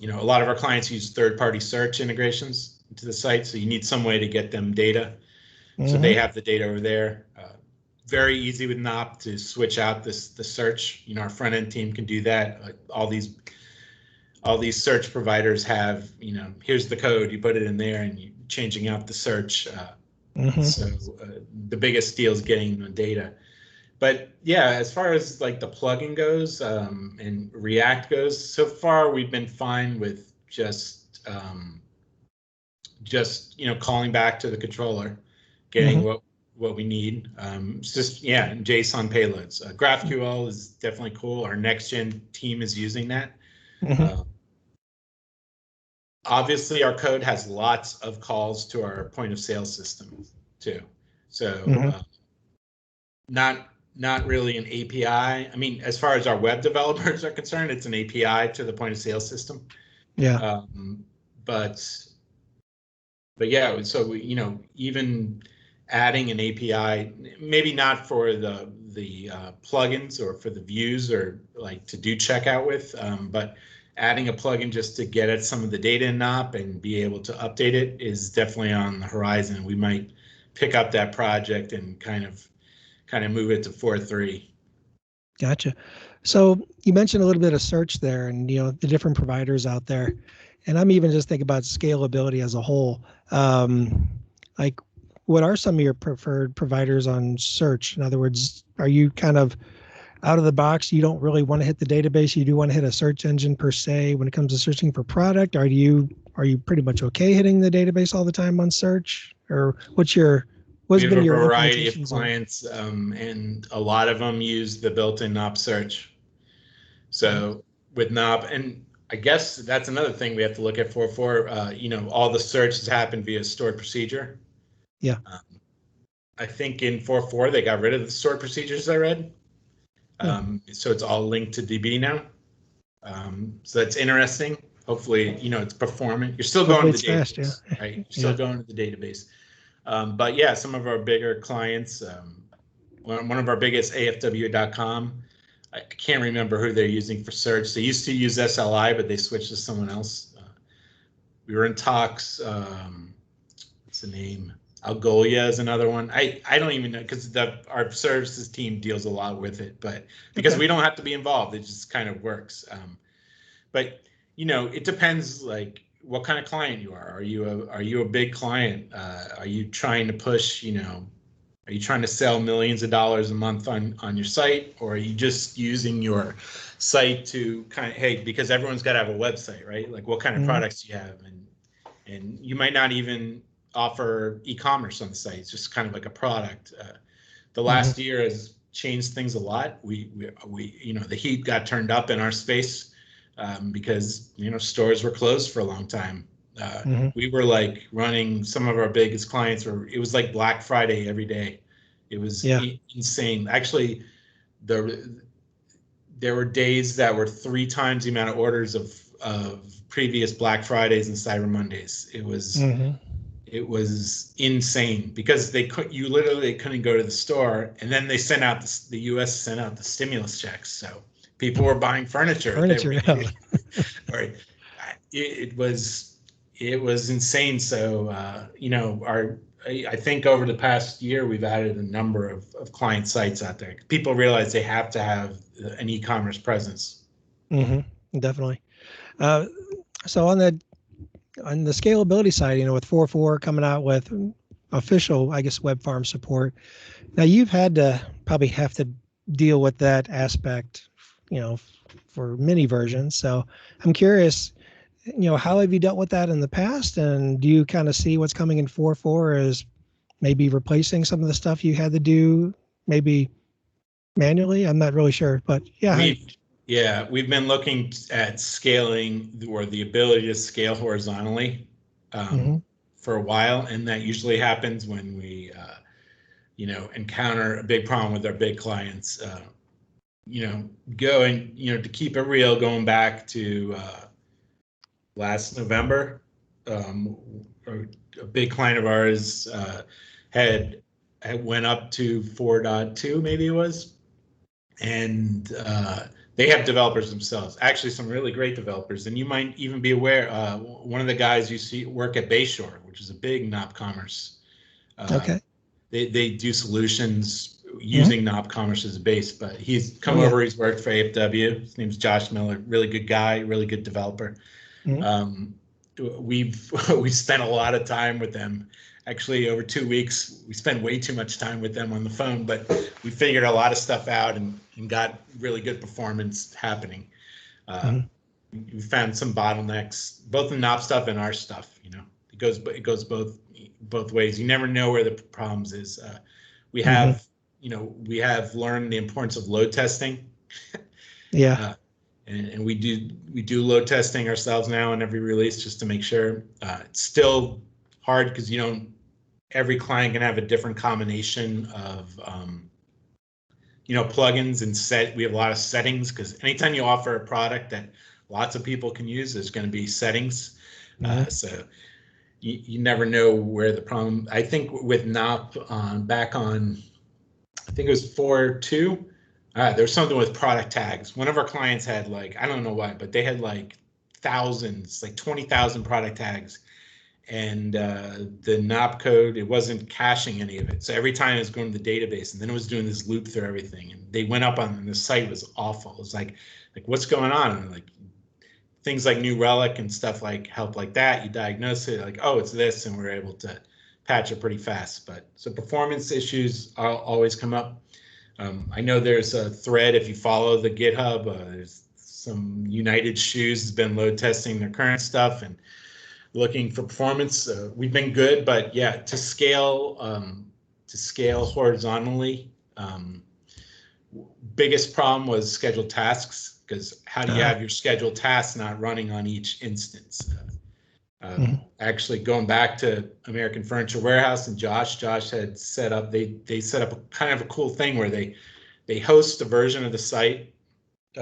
lot of our clients use third-party search integrations into the site, so you need some way to get them data. So they have the data over there. Very easy with Nop to switch out the search. Our front end team can do that. All these search providers have, here's the code, you put it in there and you changing out the search. So the biggest deal is getting the data. But yeah, as far as like the plugin goes and React goes, so far we've been fine with just calling back to the controller, getting what we need. It's just, yeah, JSON payloads. GraphQL is definitely cool. Our next gen team is using that. Obviously, our code has lots of calls to our point of sale system too. So not really an API. I mean, as far as our web developers are concerned, it's an API to the point of sale system. Yeah. But yeah, so we, even adding an API, maybe not for the plugins or for the views or like to do checkout with, but adding a plugin just to get at some of the data in NOP and be able to update it is definitely on the horizon. We might pick up that project and kind of move it to 4.3. Gotcha. So you mentioned a little bit of search there and, the different providers out there. And I'm even just thinking about scalability as a whole. Like, what are some of your preferred providers on search? In other words, are you kind of out of the box? You don't really want to hit the database. You do want to hit a search engine per se when it comes to searching for product. Are you pretty much okay hitting the database all the time on search? Or what's been your variety of implementations clients, and a lot of them use the built-in NOP search. So with NOP, and I guess that's another thing we have to look at for all the searches happen via stored procedure. Yeah. I think in 4.4 they got rid of the stored procedures, I read. So it's all linked to DB now. So that's interesting. Hopefully, it's performant. You're still going to the database, fast, yeah. right? You're still going to the database. But yeah, some of our bigger clients, one of our biggest, AFW.com, I can't remember who they're using for search. They used to use SLI, but they switched to someone else. We were in talks. What's the name? Algolia is another one. I don't even know, because our services team deals a lot with it, but because we don't have to be involved, it just kind of works. But it depends, like what kind of client you are. Are you a big client? Are you trying to push? Are you trying to sell millions of dollars a month on your site, or are you just using your site to because everyone's got to have a website, right? Like what kind of products do you have, and you might not even offer e-commerce on the site. It's just kind of like a product. The last year has changed things a lot. We the heat got turned up in our space because stores were closed for a long time. We were like running some of our biggest clients, it was like Black Friday every day. It was insane. Actually, there were days that were 3 times the amount of orders of previous Black Fridays and Cyber Mondays. It was insane because you literally couldn't go to the store, and then they sent out the U.S. sent out the stimulus checks, so people were buying furniture. Right. It was insane. So I think over the past year we've added a number of client sites out there. People realize they have to have an e-commerce presence. Definitely. Uh, so on the scalability side, with 4.4 coming out with official, I guess, web farm support. Now you've had to probably have to deal with that aspect, for many versions. So I'm curious, how have you dealt with that in the past, and do you kind of see what's coming in 4.4 as maybe replacing some of the stuff you had to do, maybe manually? I'm not really sure, but yeah. We've been looking at scaling, or the ability to scale horizontally, Mm-hmm. for a while, and that usually happens when we encounter a big problem with our big clients. Going, to keep it real, going back to last November, a big client of ours had went up to 4.2, maybe it was, and they have developers themselves, actually some really great developers. And you might even be aware, one of the guys you see work at Bayshore, which is a big nopCommerce. Okay. They do solutions Mm-hmm. using nopCommerce as a base, but he's come Oh, yeah. over, he's worked for AFW. His name's Josh Miller, really good guy, really good developer. Mm-hmm. We've we spent a lot of time with them. Actually, over 2 weeks, we spent way too much time with them on the phone, but we figured a lot of stuff out and got really good performance happening. Mm-hmm. We found some bottlenecks, both in Nop stuff and our stuff. It goes both ways. You never know where the problems is. We Mm-hmm. have we have learned the importance of load testing. Yeah. And we do load testing ourselves now in every release, just to make sure. It's still hard because every client can have a different combination of plugins and we have a lot of settings, because anytime you offer a product that lots of people can use, there's going to be settings. Mm-hmm. So you never know where the problem. I think with Nop, back on, I think it was 4.2. There was something with product tags. One of our clients had, like, I don't know why, but they had like thousands, like 20,000 product tags. And the Nop code, it wasn't caching any of it. So every time it was going to the database, and then it was doing this loop through everything. And they went up on, and the site was awful. It was like what's going on? And like things like New Relic and stuff, like help like that, you diagnose it, like, oh, it's this, and we're able to patch it pretty fast. But so performance issues always come up. I know there's a thread, if you follow the GitHub, there's some United Shoes has been load testing their current stuff and looking for performance. We've been good, but yeah, to scale horizontally, biggest problem was scheduled tasks, because how do you have your scheduled tasks not running on each instance? Mm-hmm. Actually, going back to American Furniture Warehouse and Josh had set up, they set up a kind of a cool thing where they host a version of the site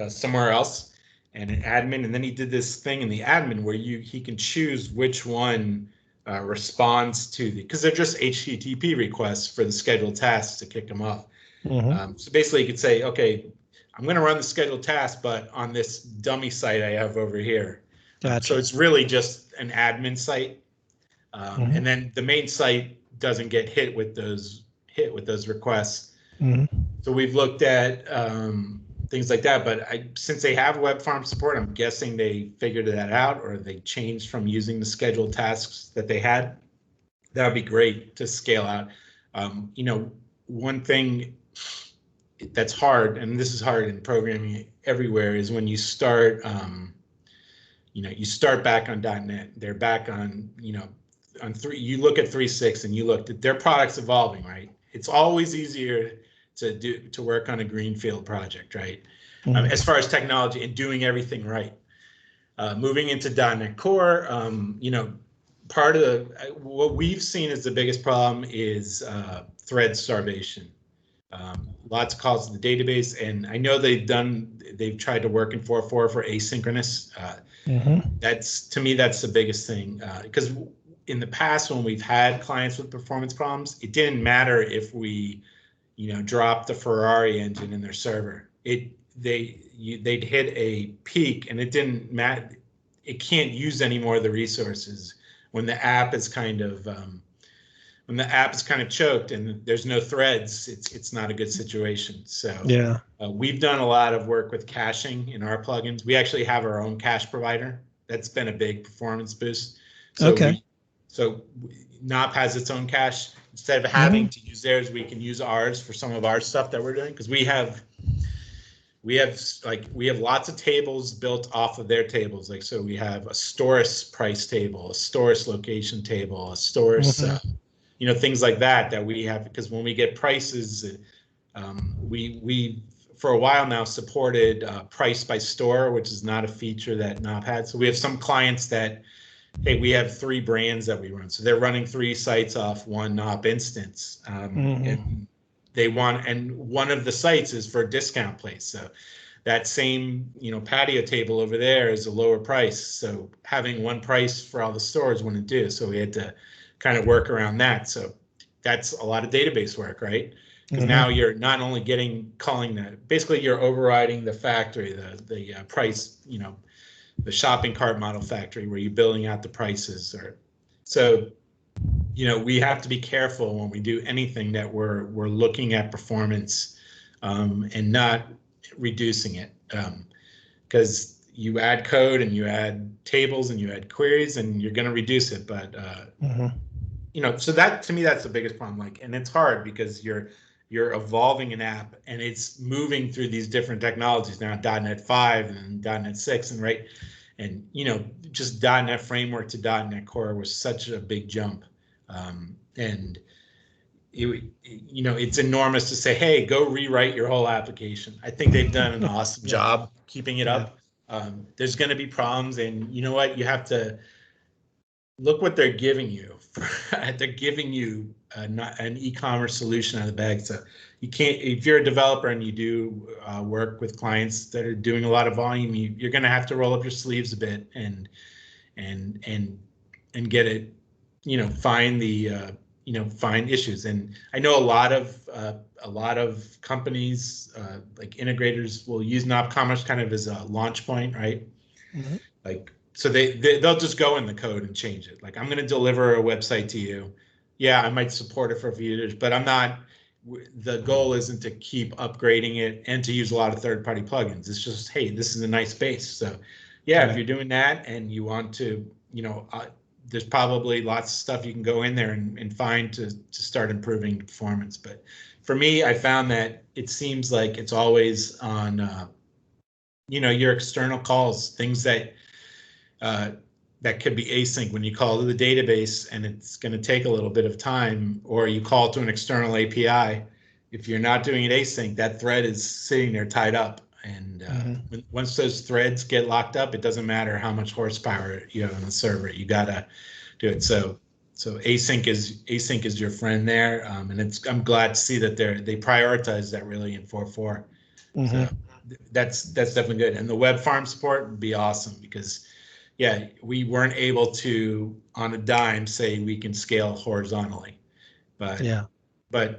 somewhere else, and an admin, and then he did this thing in the admin where he can choose which one responds to because they're just HTTP requests for the scheduled tasks to kick them off. Mm-hmm. So basically, you could say, okay, I'm going to run the scheduled task, but on this dummy site I have over here. So Gotcha. it's really just an admin site, Mm-hmm. and then the main site doesn't get hit with those requests. Mm-hmm. So we've looked at things like that, but since they have web farm support, I'm guessing they figured that out, or they changed from using the scheduled tasks that they had. That would be great to scale out. One thing that's hard, and this is hard in programming everywhere, is when you start, you start back on .NET. They're back on, on you look at 3.6 and you look at their products evolving, right? It's always easier to work on a greenfield project, right? Mm-hmm. As far as technology and doing everything right. Moving into .NET Core, part of what we've seen as the biggest problem is thread starvation. Lots of calls to the database, and I know they've tried to work in 4.4 for asynchronous. Mm-hmm. To me, that's the biggest thing, because in the past, when we've had clients with performance problems, it didn't matter if we dropped the Ferrari engine in their server. They'd hit a peak, and it didn't matter. It can't use any more of the resources when the app is kind of when the app is kind of choked and there's no threads, it's not a good situation. So Yeah. we've done a lot of work with caching in our plugins. We actually have our own cache provider. That's been a big performance boost. So Okay. Nop has its own cache. Instead of having to use theirs, we can use ours for some of our stuff that we're doing, because we have lots of tables built off of their tables. Like, so we have a Storis price table, a Storis location table, a Storis, things like that we have, because when we get prices, we for a while now supported price by store, which is not a feature that Nop had. So we have some clients that, hey, we have 3 brands that we run, so they're running 3 sites off one Nop instance, and and one of the sites is for a discount place. So that same patio table over there is a lower price. So having one price for all the stores wouldn't do. So we had to kind of work around that. So that's a lot of database work, right? Because now you're not only calling that, basically you're overriding the factory, the price, the shopping cart model factory, where you're building out the prices. So we have to be careful when we do anything that we're looking at performance and not reducing it, because you add code and you add tables and you add queries and you're going to reduce it. But so that, to me, that's the biggest problem. Like, and it's hard because you're evolving an app and it's moving through these different technologies now, .NET 5 and .NET 6, and just .NET Framework to .NET Core was such a big jump. And it's enormous to say, hey, go rewrite your whole application. I think they've done an awesome job keeping it up. There's going to be problems, and you know what? You have to look what they're giving you. They're giving you an e-commerce solution out of the bag. So you can't, if you're a developer and you do work with clients that are doing a lot of volume, you're going to have to roll up your sleeves a bit and get it, find the find issues. And I know a lot of companies, like integrators, will use nopCommerce kind of as a launch point, right? Like, so they'll just go in the code and change it. Like, I'm going to deliver a website to you. Yeah, I might support it for a few years, but I'm not. The goal isn't to keep upgrading it and to use a lot of third-party plugins. It's just, hey, this is a nice base. So, if you're doing that and you want to, there's probably lots of stuff you can go in there and find to start improving performance. But for me, I found that it seems like it's always on, your external calls, things that could be async when you call to the database and it's going to take a little bit of time, or you call to an external API. If you're not doing it async, that thread is sitting there tied up. And once those threads get locked up, it doesn't matter how much horsepower you have on the server. You gotta do it. So async is your friend there, and I'm glad to see that they prioritize that really in 4.4. So that's definitely good. And the web farm support would be awesome, because we weren't able to on a dime say we can scale horizontally, but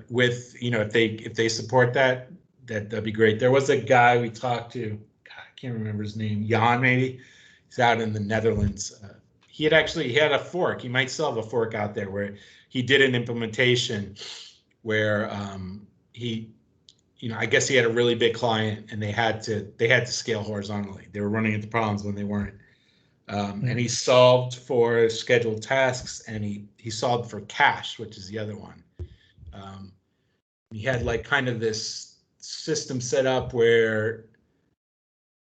with if they support that'd be great. There was a guy we talked to, God, I can't remember his name, Jan maybe. He's out in the Netherlands. He had a fork. He might still have a fork out there where he did an implementation where I guess he had a really big client and they had to scale horizontally. They were running into problems when they weren't. And he solved for scheduled tasks, and he solved for cache, which is the other one. He had like kind of this system set up where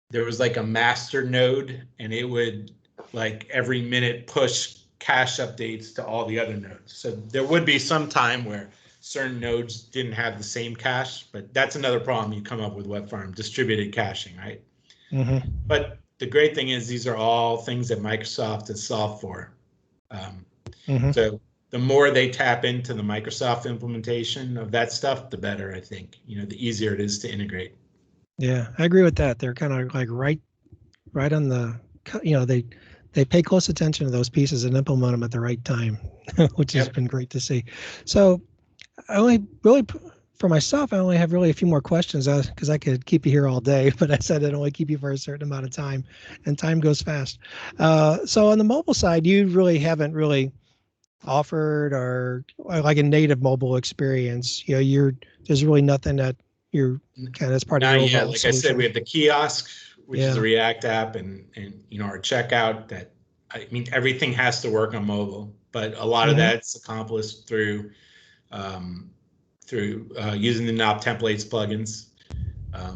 there was like a master node, and it would like every minute push cache updates to all the other nodes. So there would be some time where certain nodes didn't have the same cache, but that's another problem you come up with web farm, distributed caching, right? But the great thing is these are all things that Microsoft has solved for. So the more they tap into the Microsoft implementation of that stuff, the better, I think. The easier it is to integrate. Yeah, I agree with that. They're kind of like right on the, they pay close attention to those pieces and implement them at the right time, which has been great to see. So I only really, for myself, I only have really a few more questions because I could keep you here all day, but I said I'd only keep you for a certain amount of time, and time goes fast. So on the mobile side, you really haven't really offered or like a native mobile experience? There's really nothing that you're kind of as part of your Not yet. overall Like I said, we solution. have the kiosk, which is a Yeah. React app, and our checkout. That I mean, everything has to work on mobile, but a lot of Mm-hmm. that's accomplished through using the knob templates plugins.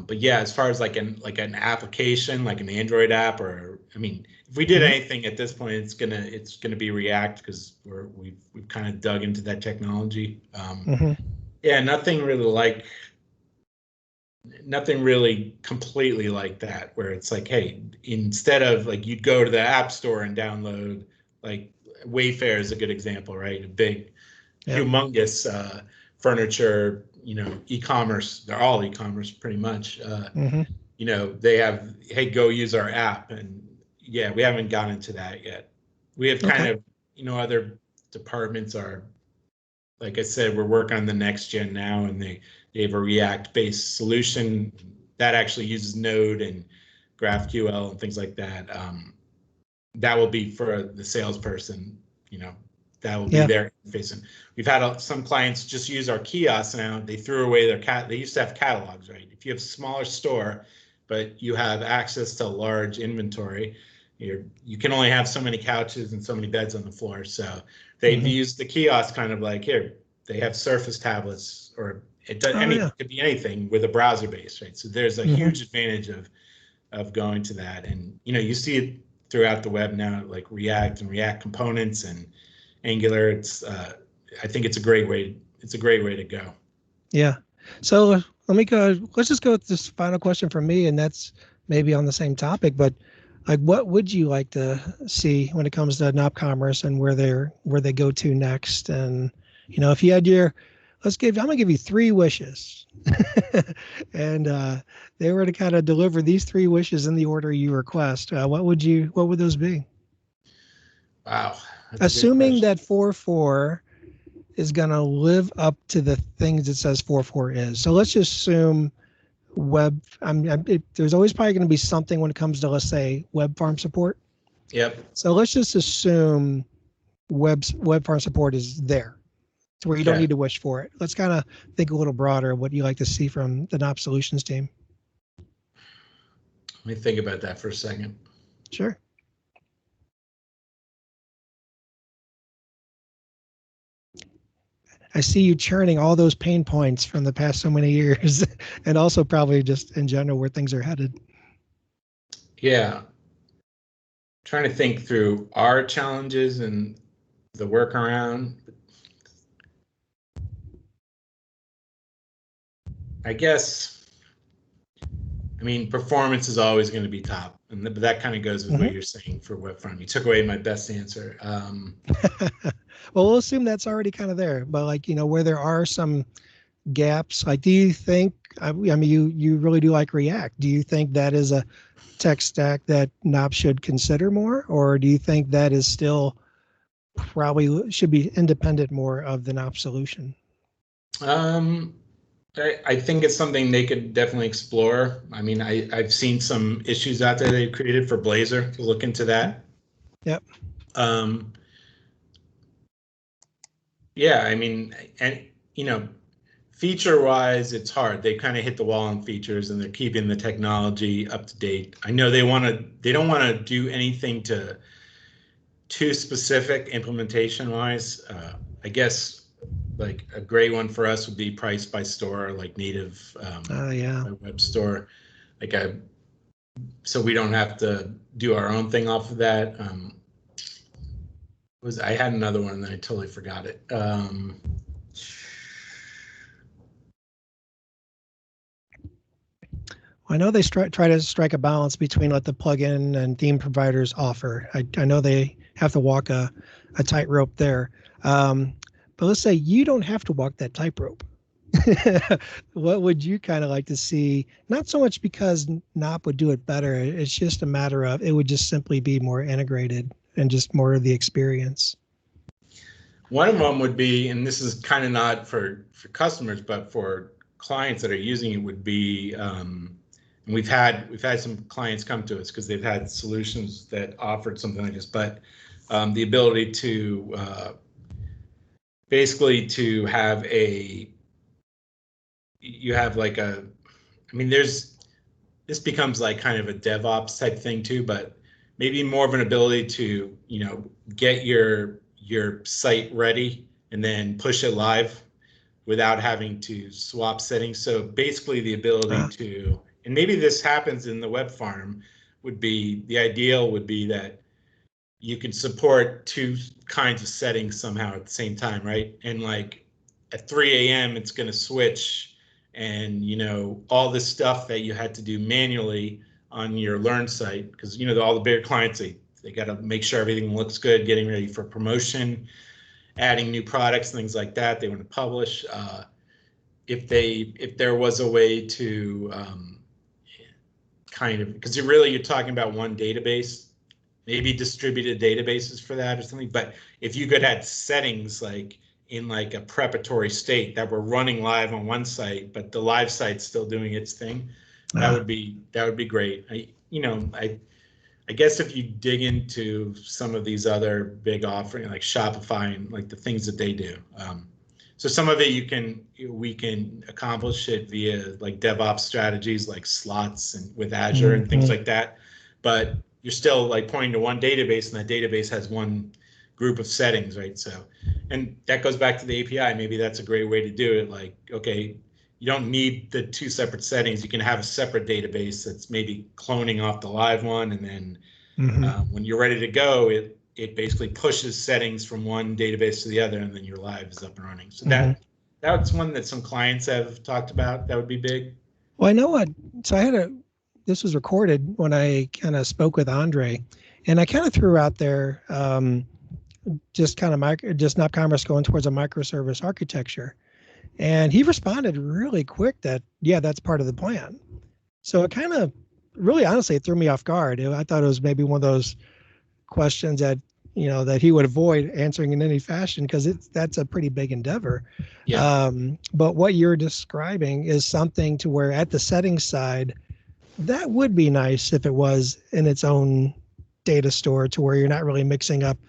But yeah, as far as like an application, like an Android app, or I mean, if we did Mm-hmm. anything at this point, it's gonna be React because we've kind of dug into that technology. Mm-hmm. Yeah, nothing really completely like that, where it's like, hey, instead of like you'd go to the app store and download, like Wayfair is a good example, right? A big, Yep. humongous furniture, e-commerce. They're all e-commerce pretty much. Mm-hmm. They have, hey, go use our app, and yeah, we haven't gotten into that yet. We have kind Okay. of, other departments are, like I said, we're working on the next gen now, and they have a React based solution that actually uses Node and GraphQL and things like that. That will be for the salesperson. You know, that will be Yeah. their interface. And we've had some clients just use our kiosks now. They threw away their They used to have catalogs, right? If you have a smaller store, but you have access to large inventory, you can only have so many couches and so many beds on the floor. So they've Mm-hmm. used the kiosk kind of like, here. They have Surface tablets, or Oh yeah. it could be anything with a browser base, right? So there's a Mm-hmm. huge advantage of going to that, and you see it throughout the web now, like React and React components and Angular. I think it's a great way. It's a great way to go. Yeah. So let me go. Let's just go with this final question from me, and that's maybe on the same topic. But like, what would you like to see when it comes to nopCommerce and where they go to next? And if you had I'm gonna give you three wishes, and they were to kind of deliver these three wishes in the order you request. What would those be? Wow, that's a good Assuming question. that 4.4 is going to live up to the things it says 4.4 is. So let's just assume there's always probably going to be something when it comes to, let's say, web farm support. Yep. So let's just assume web farm support is there to where you don't Okay. need to wish for it. Let's kind of think a little broader what you like to see from the NOP Solutions team. Let me think about that for a second. Sure. I see you churning all those pain points from the past so many years, and also probably just in general where things are headed. Yeah. Trying to think through our challenges and the workaround. I guess, I mean, performance is always going to be top, and that kind of goes with what Mm-hmm. you're saying for web front. You took away my best answer. Well, we'll assume that's already kind of there, but like, where there are some gaps, like, do you think, I mean, you really do like React. Do you think that is a tech stack that NOP should consider more? Or do you think that is still probably should be independent more of the NOP solution? Um, I think it's something they could definitely explore. I mean, I've seen some issues out there they've created for Blazor to look into that. Yep. Um, yeah, I mean, and feature wise, it's hard. They kind of hit the wall on features, and they're keeping the technology up to date. I know they don't want to do anything too specific implementation wise. I guess like a great one for us would be price by store, like native Yeah. web store. Like so we don't have to do our own thing off of that. I had another one and I totally forgot it. I know they try to strike a balance between what the plugin and theme providers offer. I know they have to walk a tightrope there. But let's say you don't have to walk that tightrope. What would you kind of like to see? Not so much because NOP would do it better. It's just a matter of it would just simply be more integrated and just more of the experience. One of them would be, and this is kind of not for customers, but for clients that are using it, would be, and we've had some clients come to us because they've had solutions that offered something like this, but the ability to basically to have you have like I mean, this becomes like kind of a DevOps type thing too, but maybe more of an ability to, get your site ready and then push it live without having to swap settings. So basically the ability to, and maybe this happens in the web farm, the ideal would be that you can support two kinds of settings somehow at the same time, right? And like at 3 a.m., it's going to switch, and all this stuff that you had to do manually on your Learn site, because all the bigger clients, they got to make sure everything looks good, getting ready for promotion, adding new products, things like that. They want to publish. If there was a way to kind of, because you're talking about one database, maybe distributed databases for that or something. But if you could add settings like in like a preparatory state that were running live on one site, but the live site's still doing its thing, that would be great. I guess if you dig into some of these other big offerings like Shopify and like the things that they do. So some of it we can accomplish it via like DevOps strategies like slots and with Azure and things like that. But you're still like pointing to one database, and that database has one group of settings, right? So, and that goes back to the API. Maybe that's a great way to do it. Like, okay, you don't need the two separate settings. You can have a separate database that's maybe cloning off the live one, and then when you're ready to go, it basically pushes settings from one database to the other, and then your live is up and running. So that's one that some clients have talked about. That would be big. Well, I know what. So this was recorded when I kind of spoke with Andre, and I kind of threw out there just nopCommerce going towards a microservice architecture, and he responded really quick that that's part of the plan. So it kind of really honestly it threw me off guard. I thought it was maybe one of those questions that that he would avoid answering in any fashion, because that's a pretty big endeavor. Yeah. But what you're describing is something to where at the settings side, that would be nice if it was in its own data store, to where you're not really mixing up,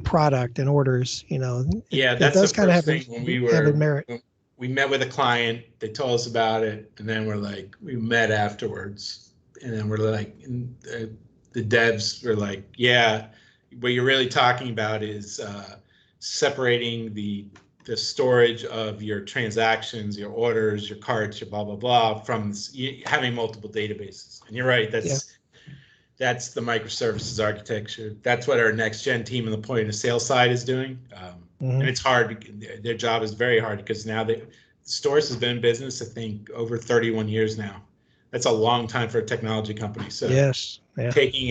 product and orders. Yeah, that's the first thing when we met with a client. They told us about it, and then we met afterwards, and then we're like, the devs were like, yeah, what you're really talking about is separating the storage of your transactions, your orders, your carts, your blah, blah, blah, from having multiple databases. And you're right, that's the microservices architecture. That's what our next gen team on the point of sale side is doing. And it's hard. Their job is very hard, because now the stores has been in business, I think, over 31 years now. That's a long time for a technology company. So taking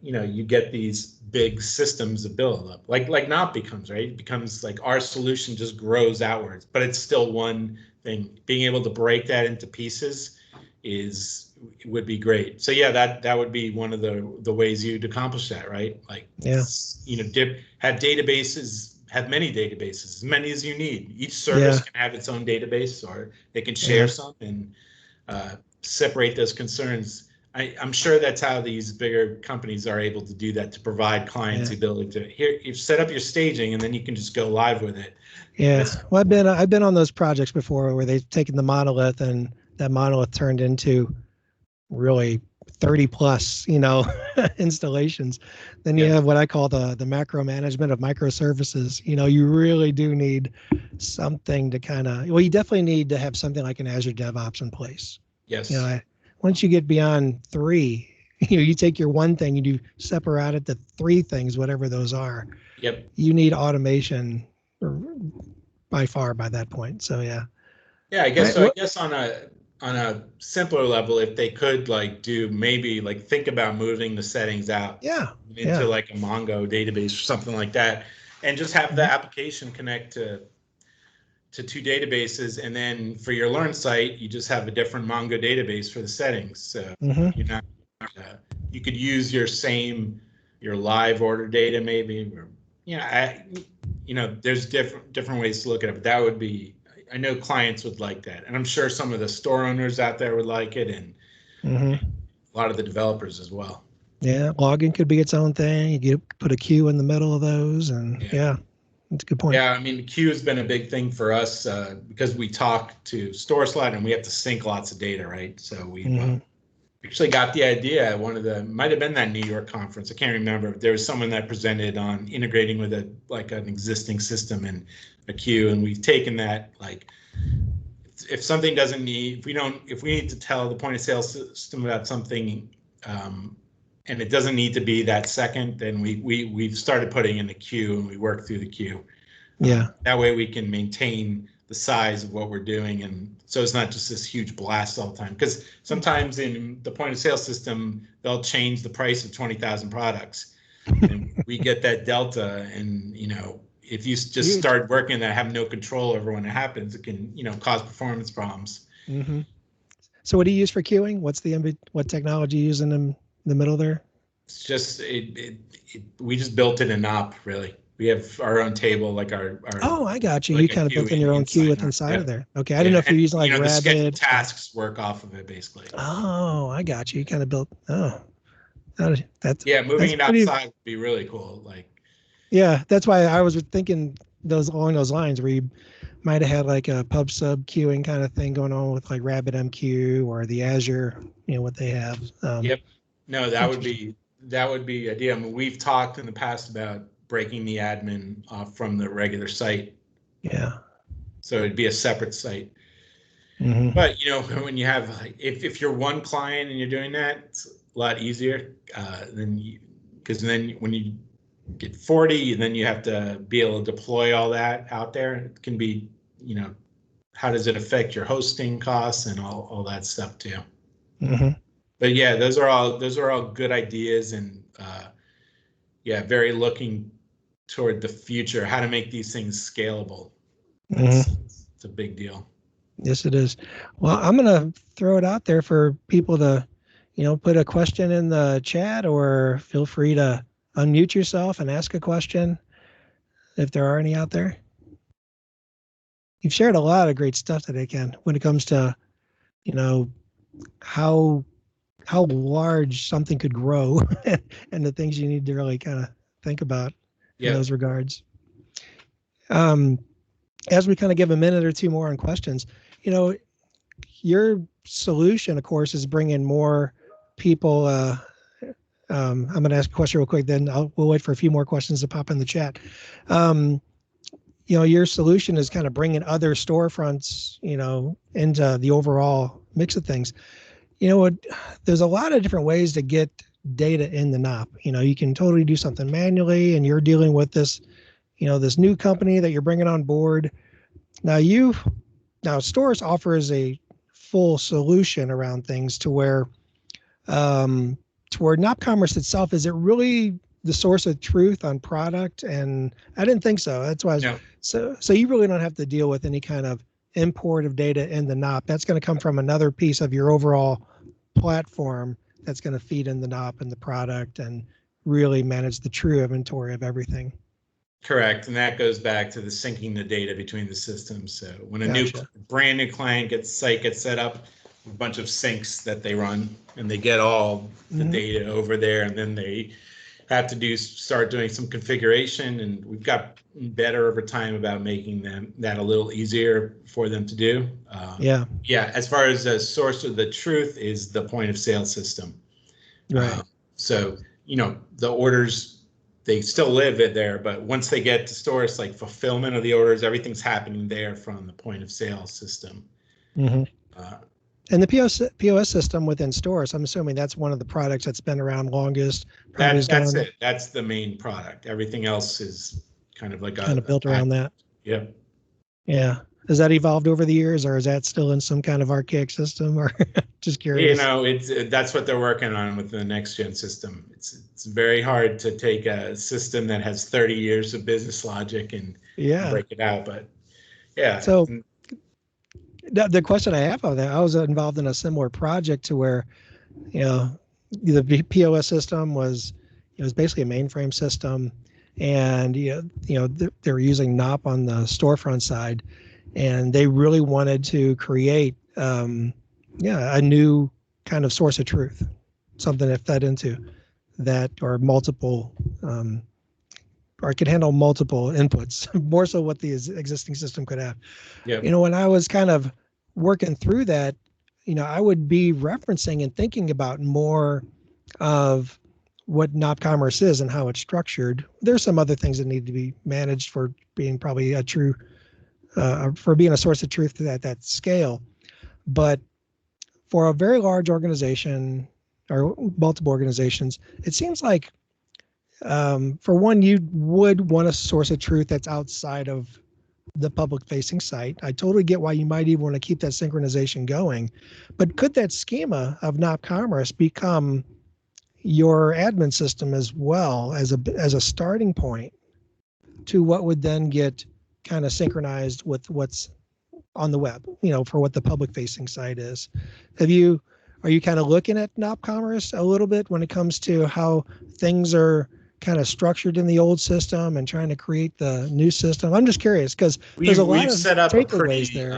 you get these big systems of build up, like Not becomes, right? It becomes like our solution just grows outwards, but it's still one thing. Being able to break that into pieces would be great. So that would be one of the ways you'd accomplish that, right? Like, have many databases, as many as you need. Each service can have its own database, or they can share some and separate those concerns. I'm sure that's how these bigger companies are able to do that, to provide clients the ability to you set up your staging, and then you can just go live with it. Yeah. Well, I've been on those projects before where they've taken the monolith, and that monolith turned into really 30 plus, installations. Then you have what I call the macro management of microservices. You really do need something to you definitely need to have something like an Azure DevOps in place. Yes. Once you get beyond 3, you take your one thing, you do separate it to 3 things, whatever those are. Yep. You need automation by far by that point. So yeah. I guess on a simpler level, if they could do maybe think about moving the settings out into like a Mongo database or something like that, and just have the application connect to 2 databases, and then for your Learn site, you just have a different Mongo database for the settings. So you're not, you could use your live order data maybe, or there's different ways to look at it. But that would be, I know clients would like that, and I'm sure some of the store owners out there would like it, and a lot of the developers as well. Yeah, login could be its own thing. You could put a queue in the middle of those, and That's a good point. Yeah, I mean, the queue has been a big thing for us because we talk to StoreSlide and we have to sync lots of data, right? So we actually got the idea. Might have been that New York conference. I can't remember. There was someone that presented on integrating with an existing system and a queue, and we've taken that. Like, if something doesn't need, if we need to tell the point of sale system about something, and it doesn't need to be that second, then we've started putting in the queue and we work through the queue. Yeah. That way we can maintain the size of what we're doing, and so it's not just this huge blast all the time. Because sometimes in the point of sale system, they'll change the price of 20,000 products, and we get that delta. And if you just start working that, have no control over when it happens, it can cause performance problems. So what do you use for queuing? What technology you use in the middle there? It's just we just built it in Nop, really. We have our own table, like our Oh, I got you. Like you kind of built in your own queue inside of there. Okay, I didn't know if you're using like the Rabbit. scheduled tasks work off of it, basically. Oh, I got you. You kind of built. Oh, that's moving it outside would be really cool. Like, yeah, that's why I was thinking along those lines, where you might have had like a pub sub queuing kind of thing going on with like RabbitMQ or the Azure, what they have. Yep. No, that would be ideal. I mean, we've talked in the past about breaking the admin off from the regular site. Yeah. So it'd be a separate site. But when you have, if you're one client and you're doing that, it's a lot easier because then when you get 40, then you have to be able to deploy all that out there. It can be, how does it affect your hosting costs and all that stuff too. But yeah, those are all good ideas, and very looking toward the future, how to make these things scalable. It's a big deal. Yes, it is. Well, I'm going to throw it out there for people to, put a question in the chat, or feel free to unmute yourself and ask a question if there are any out there. You've shared a lot of great stuff today, Ken, when it comes to, how large something could grow and the things you need to really kind of think about in those regards. As we kind of give a minute or two more on questions, your solution, of course, is bringing more people. I'm going to ask a question real quick, then we'll wait for a few more questions to pop in the chat. Your solution is kind of bringing other storefronts, into the overall mix of things. There's a lot of different ways to get data in the NOP. You can totally do something manually, and you're dealing with this, this new company that you're bringing on board. Now Stores offers a full solution around things to where nopCommerce itself, is it really the source of truth on product? And I didn't think so. That's why. So you really don't have to deal with any kind of import of data in the NOP. That's going to come from another piece of your overall platform that's going to feed in the NOP and the product and really manage the true inventory of everything. Correct. And that goes back to the syncing the data between the systems. So when a brand new client site gets set up, a bunch of syncs that they run, and they get all the data over there, and then they have to start doing some configuration, and we've got better over time about making that a little easier for them to do. As far as the source of the truth is the point of sale system. Right. So the orders, they still live there, but once they get to stores, like fulfillment of the orders, everything's happening there from the point of sale system. And the POS system within stores, I'm assuming that's one of the products that's been around longest. That's it. That's the main product. Everything else is kind of built around that. Yeah. Yeah. Has that evolved over the years, or is that still in some kind of archaic system? Or just curious. That's what they're working on with the next gen system. It's very hard to take a system that has 30 years of business logic and break it out. But yeah. So the question I have on that, I was involved in a similar project to where, the POS system was basically a mainframe system, and they were using NOP on the storefront side, and they really wanted to create a new kind of source of truth, something that fed into that, or multiple or it could handle multiple inputs, more so what the existing system could have. Yeah. When I was kind of working through that, I would be referencing and thinking about more of what nopCommerce is and how it's structured. There's some other things that need to be managed for being probably a true, for being a source of truth to that scale. But for a very large organization or multiple organizations, it seems like, for one, you would want a source of truth that's outside of the public facing site. I totally get why you might even want to keep that synchronization going. But could that schema of nopCommerce become your admin system as well as a starting point to what would then get kind of synchronized with what's on the web, for what the public facing site is? Are you kind of looking at nopCommerce a little bit when it comes to how things are kind of structured in the old system and trying to create the new system? I'm just curious because there's a lot We've of set up takeaways there.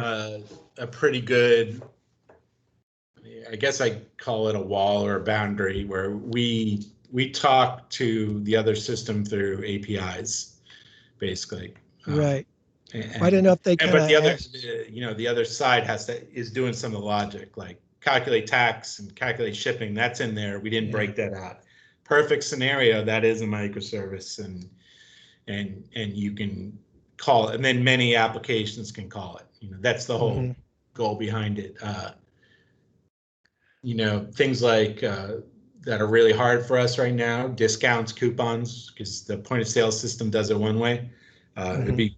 a pretty good, I guess I call it a wall or a boundary, where we talk to the other system through APIs, basically. Right. I didn't know if they kind of. But the other side is doing some of the logic, like calculate tax and calculate shipping. That's in there. We didn't break that out. Perfect scenario, that is a microservice, and you can call it, and then many applications can call it. That's the whole goal behind it. Things like that are really hard for us right now: discounts, coupons, because the point of sale system does it one way. It'd be,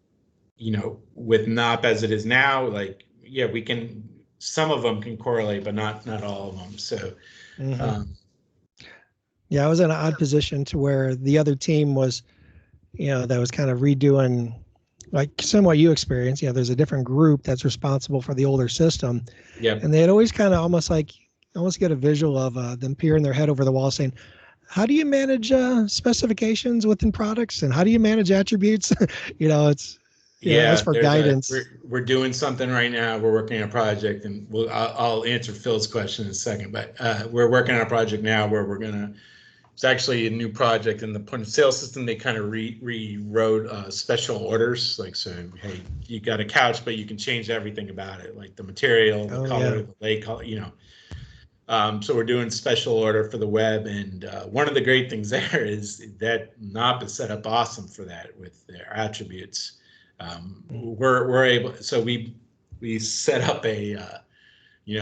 with NOP as it is now, we can, some of them can correlate, but not all of them. So, I was in an odd position to where the other team was, that was kind of redoing, like somewhat you experienced. There's a different group that's responsible for the older system. Yep. And they'd always kind of almost get a visual of them peering their head over the wall saying, how do you manage specifications within products, and how do you manage attributes? It's as for guidance. We're doing something right now. We're working on a project, and I'll answer Phil's question in a second. But we're working on a project now where it's actually a new project in the point of sale system. They kind of rewrote special orders, so hey, you got a couch, but you can change everything about it, like the material, the color, the lay color, So we're doing special order for the web, and one of the great things there is that NOP is set up awesome for that with their attributes. We're able, so we set up a we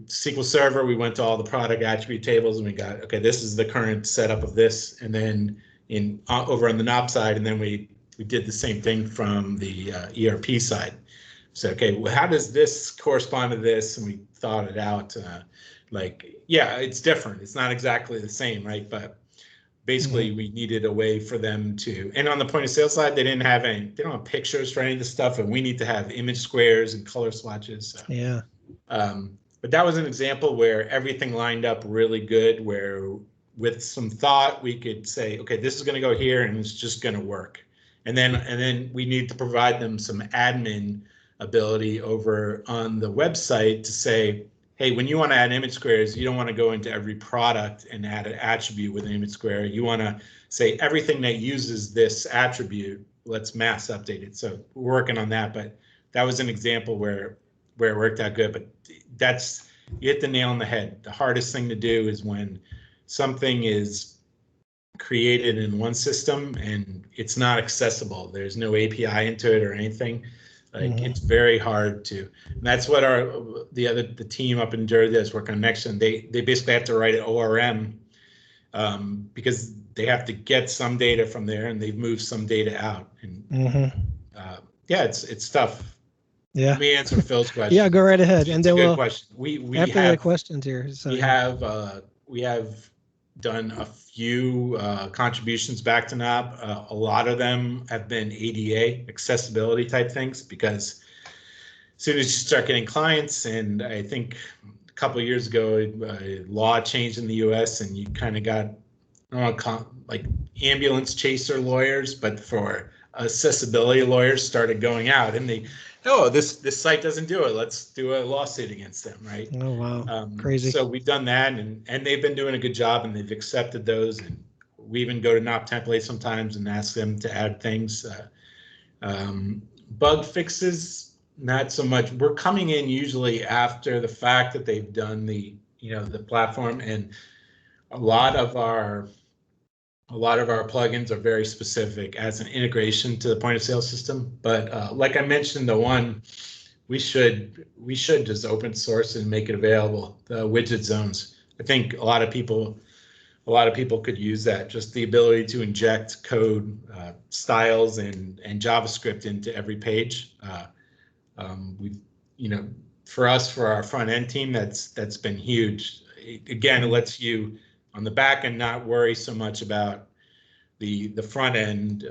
SQL Server. We went to all the product attribute tables, and we got, okay, this is the current setup of this, and then over on the NOP side, and then we did the same thing from the ERP side. So okay, how does this correspond to this? And we thought it out. It's different. It's not exactly the same, right? But basically, we needed a way for them to. And on the point of sale side, they don't have pictures for any of the stuff, and we need to have image squares and color swatches. So. But that was an example where everything lined up really good, where with some thought we could say, okay, this is going to go here, and it's just going to work. And then we need to provide them some admin ability over on the website to say, hey, when you want to add image squares, you don't want to go into every product and add an attribute with an image square. You want to say everything that uses this attribute, let's mass update it. So we're working on that, but that was an example where it worked out good. But you hit the nail on the head. The hardest thing to do is when something is created in one system and it's not accessible. There's no API into it or anything. It's very hard to. And that's what the team up in Jersey that's working on Next Gen, they basically have to write an ORM because they have to get some data from there, and they've moved some data out. And it's tough. Yeah. Let me answer Phil's question. Yeah, go right ahead. And then we'll question. We after have the questions here. So. We have done a few contributions back to NOP. A lot of them have been ADA, accessibility type things, because as soon as you start getting clients, and I think a couple of years ago, a law changed in the US, and you kind of got, like ambulance chaser lawyers, but for accessibility lawyers started going out, and this site doesn't do it. Let's do a lawsuit against them, right? Oh, wow. Crazy. So we've done that, and they've been doing a good job, and they've accepted those, and we even go to noptemplate sometimes and ask them to add things. Bug fixes, not so much. We're coming in usually after the fact that they've done the platform, and a lot of our plugins are very specific as an integration to the point of sale system. But like I mentioned, the one we should just open source and make it available. The widget zones. I think a lot of people could use that. Just the ability to inject code styles and JavaScript into every page. We've, for us, for our front end team, that's been huge. Again, it lets you on the back end not worry so much about the front end,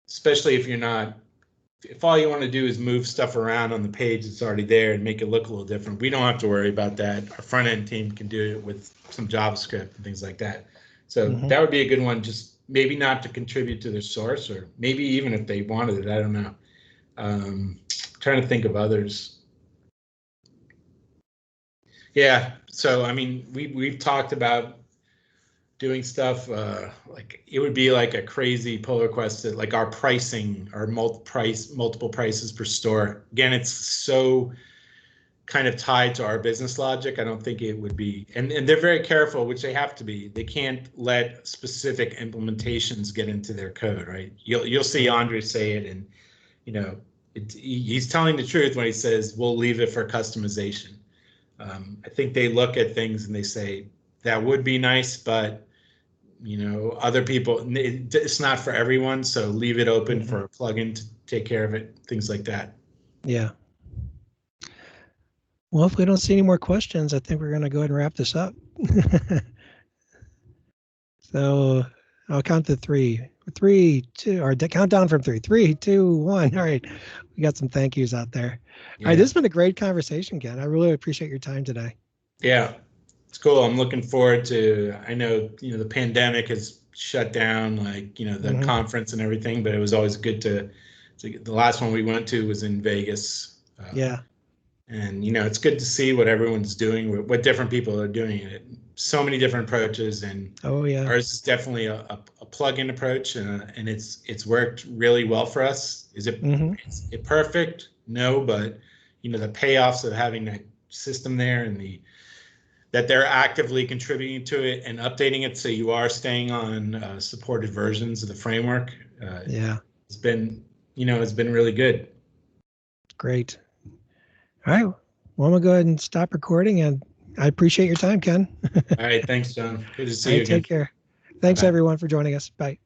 especially if all you want to do is move stuff around on the page that's already there and make it look a little different. We don't have to worry about that. Our front end team can do it with some JavaScript and things like that. So that would be a good one, just maybe not to contribute to their source, or maybe even if they wanted it, I don't know. Trying to think of others. Yeah, so I mean, we've talked about doing stuff like it would be like a crazy pull request that like our pricing, our multiple prices per store. Again, it's so kind of tied to our business logic. I don't think it would be, and they're very careful, which they have to be. They can't let specific implementations get into their code, right? You'll see Andre say it, and he's telling the truth when he says we'll leave it for customization. I think they look at things and they say that would be nice, but other people, it's not for everyone, so leave it open for a plugin to take care of it, things like that. Yeah. Well, if we don't see any more questions, I think we're going to go ahead and wrap this up. So I'll count to 3, 2, or count down from 3, 3, 2, 1. All right. We got some thank yous out there. Yeah. All right. This has been a great conversation, Ken. I really appreciate your time today. Yeah, it's cool. I'm looking forward to, I know, the pandemic has shut down, like, the conference and everything, but it was always good to the last one we went to was in Vegas. Yeah. And, it's good to see what everyone's doing, what different people are doing. So many different approaches, and ours is definitely a plug-in approach, and it's worked really well for us. Is it perfect? No, but the payoffs of having that system there, and that they're actively contributing to it and updating it, so you are staying on supported versions of the framework. It's been really good. Great. All right. Well, I'm going to go ahead and stop recording, and I appreciate your time, Ken. All right. Thanks, John. Good to see you again. Take care. Thanks, everyone, for joining us. Bye.